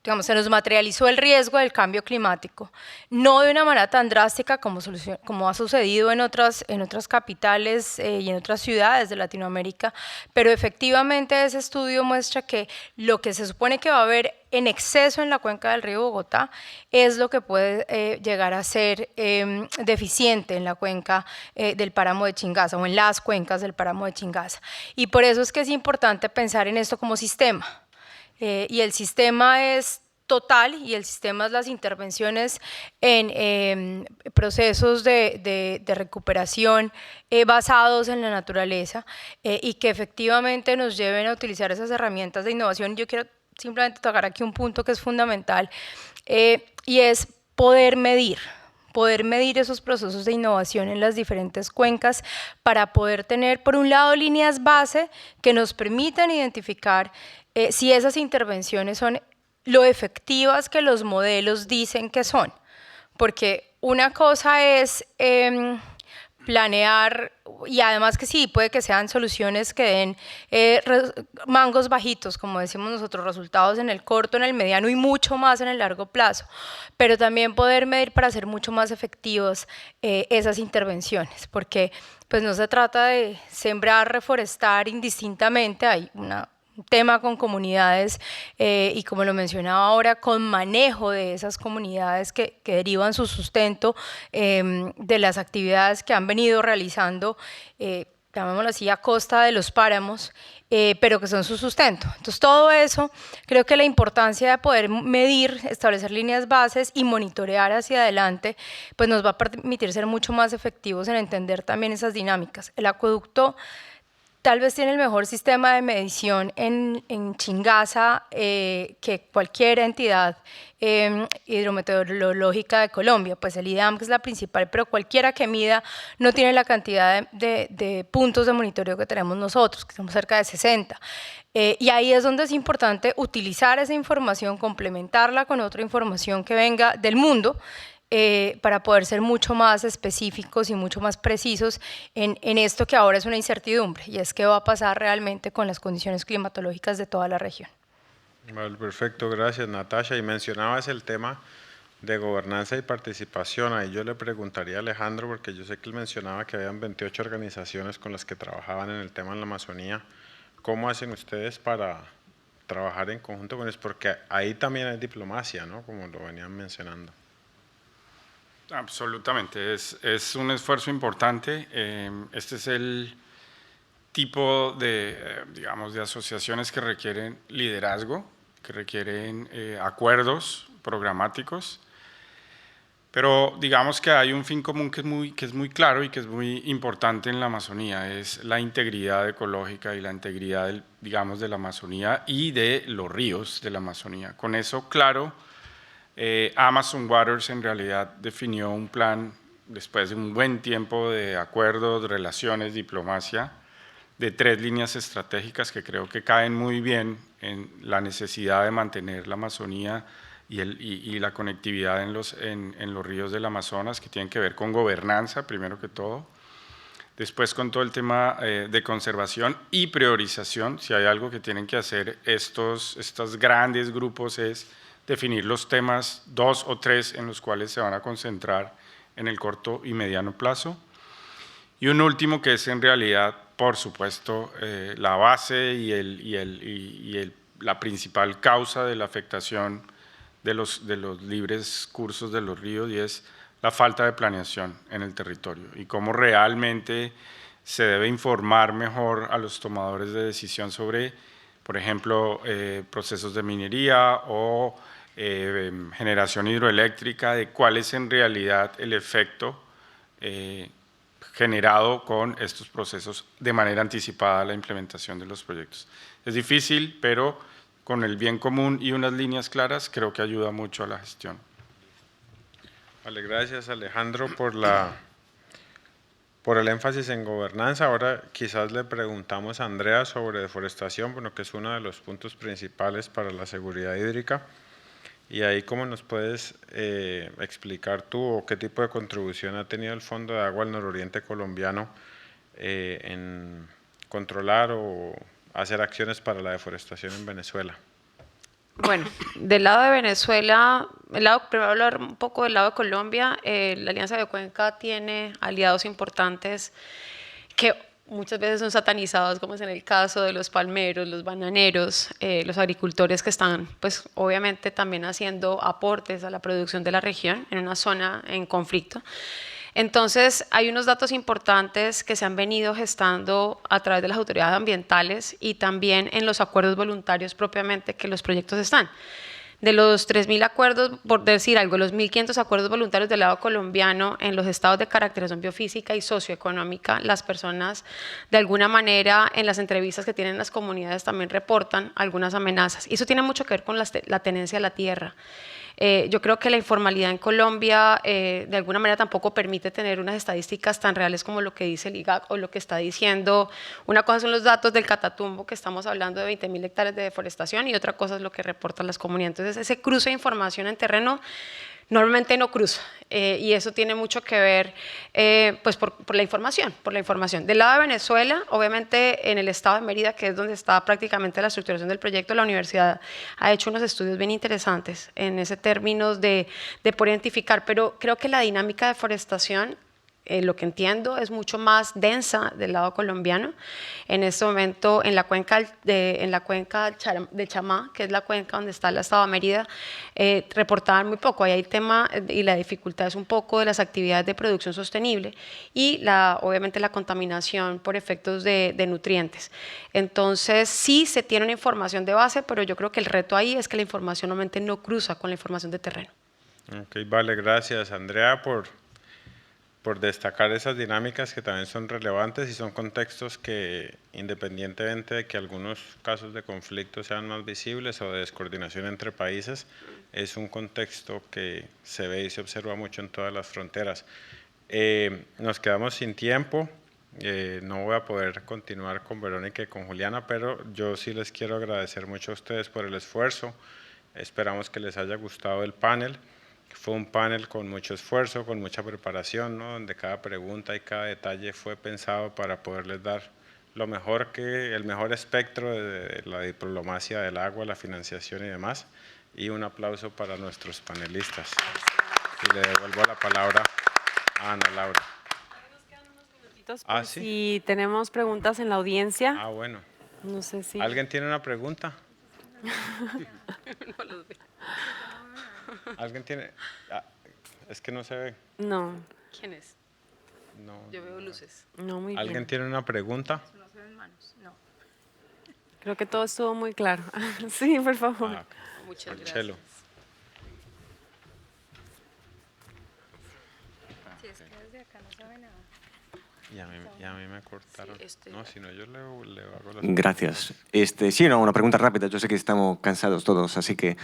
digamos, se nos materializó el riesgo del cambio climático, no de una manera tan drástica como ha sucedido en otras capitales y en otras ciudades de Latinoamérica, pero efectivamente ese estudio muestra que lo que se supone que va a haber en exceso en la cuenca del río Bogotá es lo que puede llegar a ser deficiente en la cuenca del páramo de Chingaza o en las cuencas del páramo de Chingaza. Y por eso es que es importante pensar en esto como sistema. Y el sistema es total, y el sistema es las intervenciones en procesos de recuperación basados en la naturaleza, y que efectivamente nos lleven a utilizar esas herramientas de innovación. Yo quiero simplemente tocar aquí un punto que es fundamental, y es poder medir esos procesos de innovación en las diferentes cuencas para poder tener, por un lado, líneas base que nos permitan identificar si esas intervenciones son lo efectivas que los modelos dicen que son. Porque una cosa es planear, y además que sí, puede que sean soluciones que den mangos bajitos, como decimos nosotros, resultados en el corto, en el mediano y mucho más en el largo plazo, pero también poder medir para hacer mucho más efectivos esas intervenciones, porque pues no se trata de sembrar, reforestar indistintamente, hay un tema con comunidades y, como lo mencionaba ahora, con manejo de esas comunidades que derivan su sustento de las actividades que han venido realizando, llamémoslo así, a costa de los páramos, pero que son su sustento. Entonces, todo eso, creo que la importancia de poder medir, establecer líneas bases y monitorear hacia adelante, pues nos va a permitir ser mucho más efectivos en entender también esas dinámicas. El acueducto tal vez tiene el mejor sistema de medición en Chingaza que cualquier entidad hidrometeorológica de Colombia, pues el IDAM, que es la principal, pero cualquiera que mida no tiene la cantidad de puntos de monitoreo que tenemos nosotros, que somos cerca de 60. Y ahí es donde es importante utilizar esa información, complementarla con otra información que venga del mundo, para poder ser mucho más específicos y mucho más precisos en esto que ahora es una incertidumbre, y es qué va a pasar realmente con las condiciones climatológicas de toda la región. Vale, perfecto, gracias Natasha. Y mencionabas el tema de gobernanza y participación. Ahí yo le preguntaría a Alejandro, porque yo sé que él mencionaba que habían 28 organizaciones con las que trabajaban en el tema en la Amazonía. ¿Cómo hacen ustedes para trabajar en conjunto con ellos? Porque ahí también hay diplomacia, ¿no? Como lo venían mencionando. Absolutamente, es un esfuerzo importante. Este es el tipo de, digamos, de asociaciones que requieren liderazgo, que requieren acuerdos programáticos, pero digamos que hay un fin común que es muy claro y que es muy importante en la Amazonía, es la integridad ecológica y la integridad, digamos, de la Amazonía y de los ríos de la Amazonía. Con eso, claro, Amazon Waters en realidad definió un plan, después de un buen tiempo de acuerdos, relaciones, diplomacia, de 3 líneas estratégicas que creo que caen muy bien en la necesidad de mantener la Amazonía y la conectividad en los ríos del Amazonas, que tienen que ver con gobernanza, primero que todo. Después con todo el tema de conservación y priorización. Si hay algo que tienen que hacer estos grandes grupos es definir los temas, 2 o 3 en los cuales se van a concentrar en el corto y mediano plazo. Y un último que es en realidad, por supuesto, la base y la principal causa de la afectación de los libres cursos de los ríos, y es la falta de planeación en el territorio y cómo realmente se debe informar mejor a los tomadores de decisión sobre, por ejemplo, procesos de minería o generación hidroeléctrica, de cuál es en realidad el efecto generado con estos procesos de manera anticipada a la implementación de los proyectos. Es difícil, pero con el bien común y unas líneas claras creo que ayuda mucho a la gestión. Vale, gracias Alejandro por el énfasis en gobernanza. Ahora quizás le preguntamos a Andrea sobre deforestación, bueno, que es uno de los puntos principales para la seguridad hídrica. Y ahí, ¿cómo nos puedes explicar tú o qué tipo de contribución ha tenido el Fondo de Agua del Nororiente Colombiano en controlar o hacer acciones para la deforestación en Venezuela? Bueno, del lado de Venezuela, primero hablar un poco del lado de Colombia. La Alianza de Cuenca tiene aliados importantes que muchas veces son satanizados, como es en el caso de los palmeros, los bananeros, los agricultores que están, pues obviamente también haciendo aportes a la producción de la región en una zona en conflicto. Entonces, hay unos datos importantes que se han venido gestando a través de las autoridades ambientales y también en los acuerdos voluntarios propiamente que los proyectos están. De los 3.000 acuerdos, por decir algo, los 1.500 acuerdos voluntarios del lado colombiano en los estados de caracterización biofísica y socioeconómica, las personas de alguna manera en las entrevistas que tienen las comunidades también reportan algunas amenazas. Y eso tiene mucho que ver con la tenencia de la tierra. Yo creo que la informalidad en Colombia de alguna manera tampoco permite tener unas estadísticas tan reales como lo que dice el IGAC o lo que está diciendo. Una cosa son los datos del Catatumbo, que estamos hablando de 20.000 hectáreas de deforestación, y otra cosa es lo que reportan las comunidades. Entonces, ese cruce de información en terreno normalmente no cruza, y eso tiene mucho que ver pues por la información, Del lado de Venezuela, obviamente en el estado de Mérida, que es donde está prácticamente la estructuración del proyecto, la universidad ha hecho unos estudios bien interesantes en ese términos de poder identificar, pero creo que la dinámica de deforestación, lo que entiendo, es mucho más densa del lado colombiano. En este momento, en la cuenca de Chamá, que es la cuenca donde está el estado de Mérida, reportaban muy poco. Ahí hay tema y la dificultad es un poco de las actividades de producción sostenible y obviamente la contaminación por efectos de nutrientes. Entonces, sí se tiene una información de base, pero yo creo que el reto ahí es que la información normalmente no cruza con la información de terreno. Ok, vale, gracias Andrea por destacar esas dinámicas que también son relevantes y son contextos que, independientemente de que algunos casos de conflicto sean más visibles o de descoordinación entre países, es un contexto que se ve y se observa mucho en todas las fronteras. Nos quedamos sin tiempo, no voy a poder continuar con Verónica y con Juliana, pero yo sí les quiero agradecer mucho a ustedes por el esfuerzo. Esperamos que les haya gustado el panel. Fue un panel con mucho esfuerzo, con mucha preparación, ¿no? Donde cada pregunta y cada detalle fue pensado para poderles dar lo mejor el mejor espectro de la diplomacia del agua, la financiación y demás. Y un aplauso para nuestros panelistas. Y le devuelvo la palabra a Ana Laura. ¿Sí? Si tenemos preguntas en la audiencia. Ah, bueno. No sé si... ¿Alguien tiene una pregunta? No los veo. ¿Alguien tiene? Es que no se ve. No. ¿Quién es? No. Yo veo luces. No, muy bien. ¿Alguien tiene una pregunta? No se ven manos, no. Creo que todo estuvo muy claro. Sí, por favor. Ah, Muchas Marcelo. gracias. Sí, es que desde acá no se ve nada. Y a mí me cortaron. Sí, No, si no, yo le hago las... Gracias. Sí, no, una pregunta rápida. Yo sé que estamos cansados todos, así que...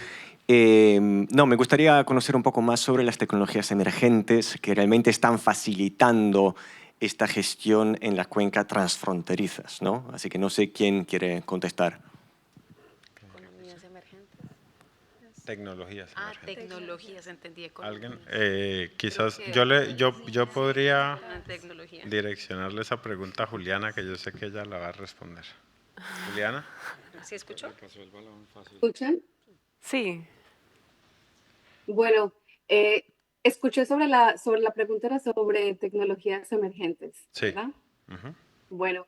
no, me gustaría conocer un poco más sobre las tecnologías emergentes que realmente están facilitando esta gestión en las cuencas transfronterizas, ¿no? Así que no sé quién quiere contestar. Economías emergentes. Tecnologías emergentes. Tecnologías, entendí. ¿Alguien? Quizás yo podría Tecnología. direccionarle esa pregunta a Juliana, que yo sé que ella la va a responder. Juliana. ¿Sí escuchó? ¿Escuchan? Sí. Bueno, escuché sobre la pregunta era sobre tecnologías emergentes, Sí. ¿verdad? Ujú. Bueno,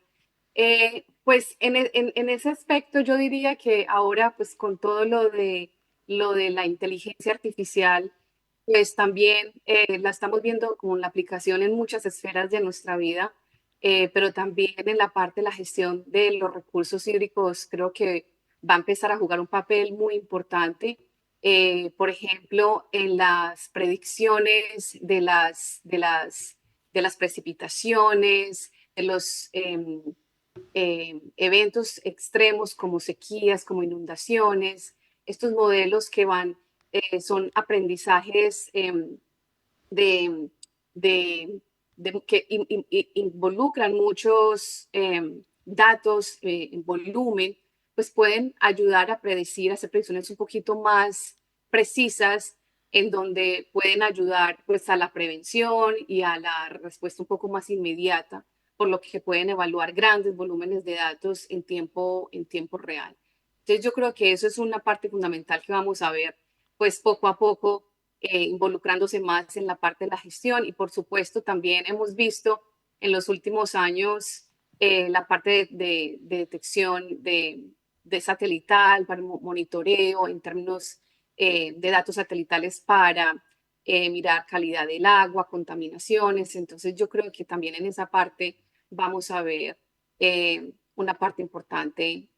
pues en ese aspecto yo diría que ahora pues con todo lo de la inteligencia artificial, pues también la estamos viendo como la aplicación en muchas esferas de nuestra vida, pero también en la parte de la gestión de los recursos hídricos creo que va a empezar a jugar un papel muy importante. Por ejemplo, en las predicciones de las precipitaciones, de los eventos extremos como sequías, como inundaciones, estos modelos que son aprendizajes de, que involucran muchos datos en volumen, pues pueden ayudar a predecir, a hacer predicciones un poquito más precisas, en donde pueden ayudar pues a la prevención y a la respuesta un poco más inmediata, por lo que pueden evaluar grandes volúmenes de datos en tiempo real. Entonces yo creo que eso es una parte fundamental que vamos a ver pues poco a poco involucrándose más en la parte de la gestión y por supuesto también hemos visto en los últimos años la parte de detección de satelital, para monitoreo en términos de datos satelitales para mirar calidad del agua, contaminaciones. Entonces yo creo que también en esa parte vamos a ver una parte importante,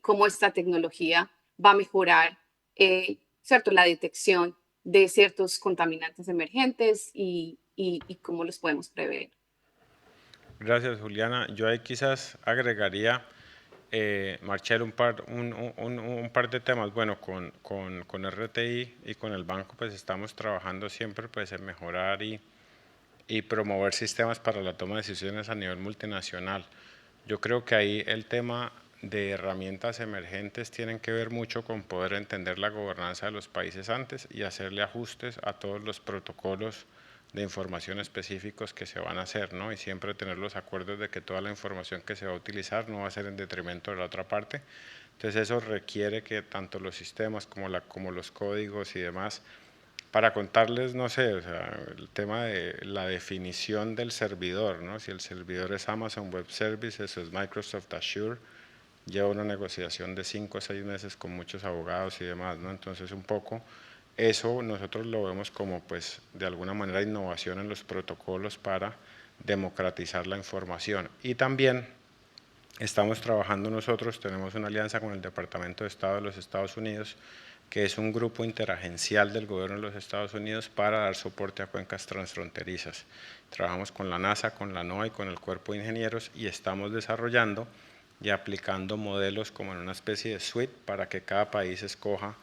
cómo esta tecnología va a mejorar, ¿cierto?, la detección de ciertos contaminantes emergentes y cómo los podemos prever. Gracias, Juliana. Yo ahí quizás agregaría, Marcelo, un par de temas. Bueno, con RTI y con el banco pues estamos trabajando siempre pues en mejorar y promover sistemas para la toma de decisiones a nivel multinacional. Yo creo que ahí el tema de herramientas emergentes tienen que ver mucho con poder entender la gobernanza de los países antes y hacerle ajustes a todos los protocolos de información específicos que se van a hacer, ¿no? Y siempre tener los acuerdos de que toda la información que se va a utilizar no va a ser en detrimento de la otra parte. Entonces eso requiere que tanto los sistemas como los códigos y demás, para contarles, no sé, o sea, el tema de la definición del servidor, ¿no? Si el servidor es Amazon Web Services o es Microsoft Azure, lleva una negociación de 5 o 6 meses con muchos abogados y demás, ¿no? Entonces un poco eso nosotros lo vemos como pues de alguna manera innovación en los protocolos para democratizar la información. Y también estamos trabajando nosotros, tenemos una alianza con el Departamento de Estado de los Estados Unidos, que es un grupo interagencial del gobierno de los Estados Unidos para dar soporte a cuencas transfronterizas. Trabajamos con la NASA, con la NOAA y con el Cuerpo de Ingenieros y estamos desarrollando y aplicando modelos como en una especie de suite para que cada país escoja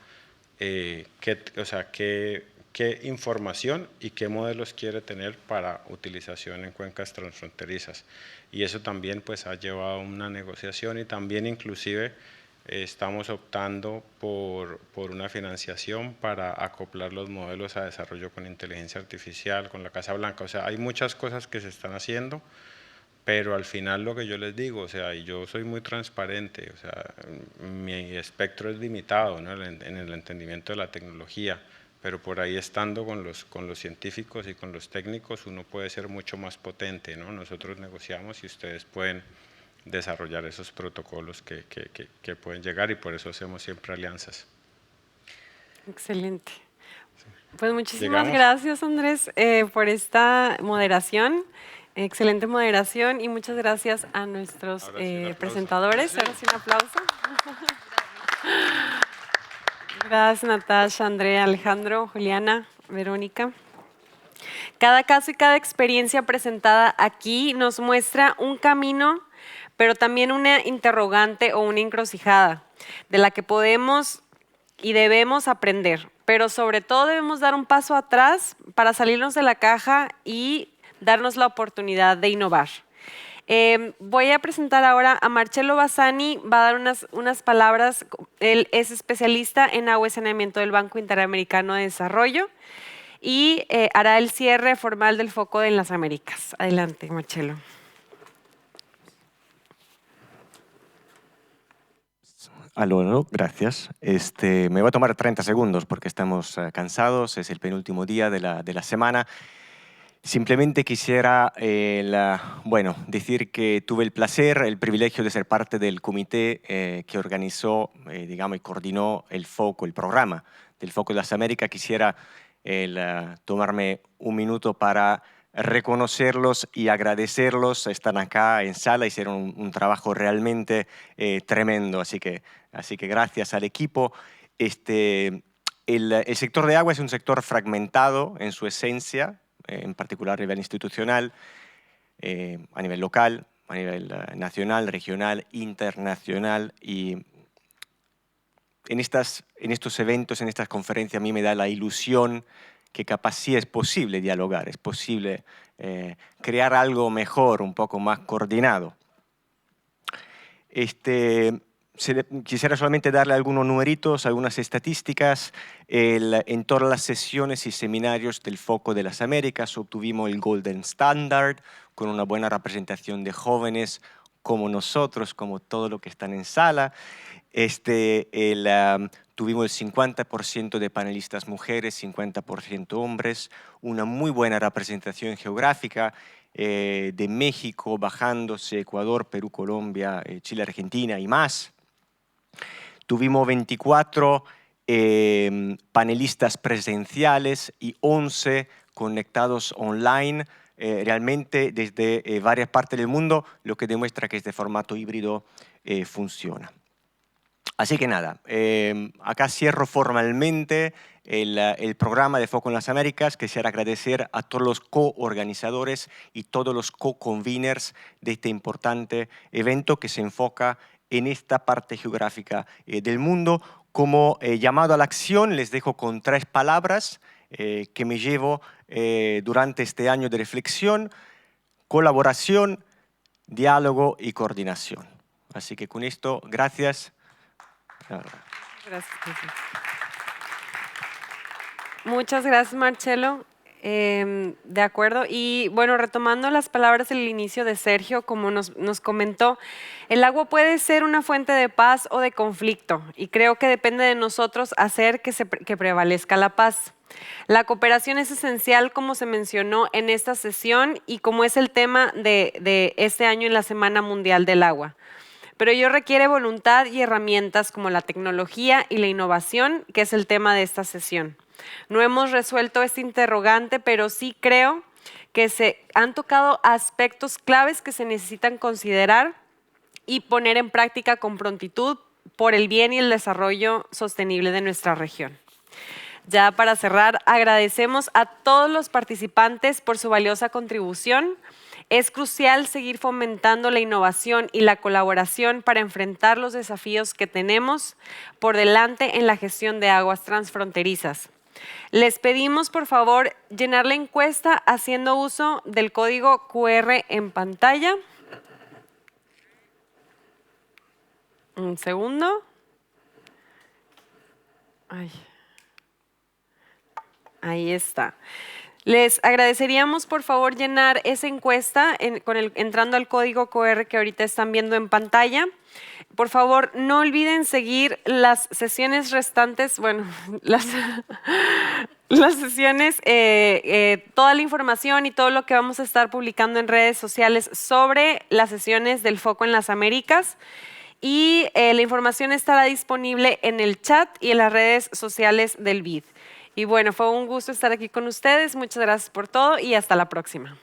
qué información y qué modelos quiere tener para utilización en cuencas transfronterizas. Y eso también pues ha llevado a una negociación y también inclusive estamos optando por una financiación para acoplar los modelos a desarrollo con inteligencia artificial, con la Casa Blanca. O sea, hay muchas cosas que se están haciendo, pero al final lo que yo les digo, o sea, y yo soy muy transparente, o sea, mi espectro es limitado, ¿no?, en el entendimiento de la tecnología, pero por ahí estando con los científicos y con los técnicos uno puede ser mucho más potente, ¿no? Nosotros negociamos y ustedes pueden desarrollar esos protocolos que pueden llegar, y por eso hacemos siempre alianzas. Excelente. Pues muchísimas ¿Llegamos? gracias, Andrés, por esta moderación. Excelente moderación, y muchas gracias a nuestros Ahora sí, un aplauso. presentadores. Ahora sí, un aplauso. Gracias, Natasha, Andrea, Alejandro, Juliana, Verónica. Cada caso y cada experiencia presentada aquí nos muestra un camino, pero también una interrogante o una encrucijada de la que podemos y debemos aprender, pero sobre todo debemos dar un paso atrás para salirnos de la caja y darnos la oportunidad de innovar. Voy a presentar ahora a Marcello Bassani, va a dar unas palabras. Él es especialista en agua y saneamiento del Banco Interamericano de Desarrollo y hará el cierre formal del foco en las Américas. Adelante, Marcello. Aló, gracias. Me voy a tomar 30 segundos porque estamos cansados, es el penúltimo día de la semana. Simplemente quisiera decir que tuve el placer, el privilegio de ser parte del comité que organizó, digamos, y coordinó el programa del Foco de las Américas. Quisiera tomarme un minuto para reconocerlos y agradecerlos. Están acá en sala, hicieron un trabajo realmente tremendo, así que gracias al equipo. El sector de agua es un sector fragmentado en su esencia, en particular a nivel institucional, a nivel local, a nivel nacional, regional, internacional. Y en estos eventos, en estas conferencias, a mí me da la ilusión que capaz sí es posible dialogar, es posible crear algo mejor, un poco más coordinado. Quisiera solamente darle algunos numeritos, algunas estadísticas. En todas las sesiones y seminarios del Foco de las Américas obtuvimos el Golden Standard, con una buena representación de jóvenes como nosotros, como todos los que están en sala. Tuvimos el 50% de panelistas mujeres, 50% hombres, una muy buena representación geográfica, de México bajándose, Ecuador, Perú, Colombia, Chile, Argentina y más. Tuvimos 24 panelistas presenciales y 11 conectados online, realmente desde varias partes del mundo, lo que demuestra que este formato híbrido funciona. Así que nada, acá cierro formalmente el programa de Foco en las Américas. Quisiera agradecer a todos los co-organizadores y todos los co-conveners de este importante evento que se enfoca en esta parte geográfica del mundo. Como llamado a la acción, les dejo con 3 palabras que me llevo durante este año de reflexión: colaboración, diálogo y coordinación. Así que con esto, gracias. Gracias. Muchas gracias, Marcello. De acuerdo. Y bueno, retomando las palabras del inicio de Sergio, como nos comentó, el agua puede ser una fuente de paz o de conflicto, y creo que depende de nosotros hacer que prevalezca la paz. La cooperación es esencial, como se mencionó en esta sesión y como es el tema de este año en la Semana Mundial del Agua. Pero ello requiere voluntad y herramientas como la tecnología y la innovación, que es el tema de esta sesión. No hemos resuelto este interrogante, pero sí creo que se han tocado aspectos claves que se necesitan considerar y poner en práctica con prontitud por el bien y el desarrollo sostenible de nuestra región. Ya para cerrar, agradecemos a todos los participantes por su valiosa contribución. Es crucial seguir fomentando la innovación y la colaboración para enfrentar los desafíos que tenemos por delante en la gestión de aguas transfronterizas. Les pedimos, por favor, llenar la encuesta haciendo uso del código QR en pantalla. Un segundo. Ay. Ahí está. Les agradeceríamos, por favor, llenar esa encuesta entrando al código QR que ahorita están viendo en pantalla. Por favor, no olviden seguir las sesiones restantes, bueno, las sesiones, toda la información y todo lo que vamos a estar publicando en redes sociales sobre las sesiones del Foco en las Américas. Y la información estará disponible en el chat y en las redes sociales del BID. Y bueno, fue un gusto estar aquí con ustedes. Muchas gracias por todo y hasta la próxima.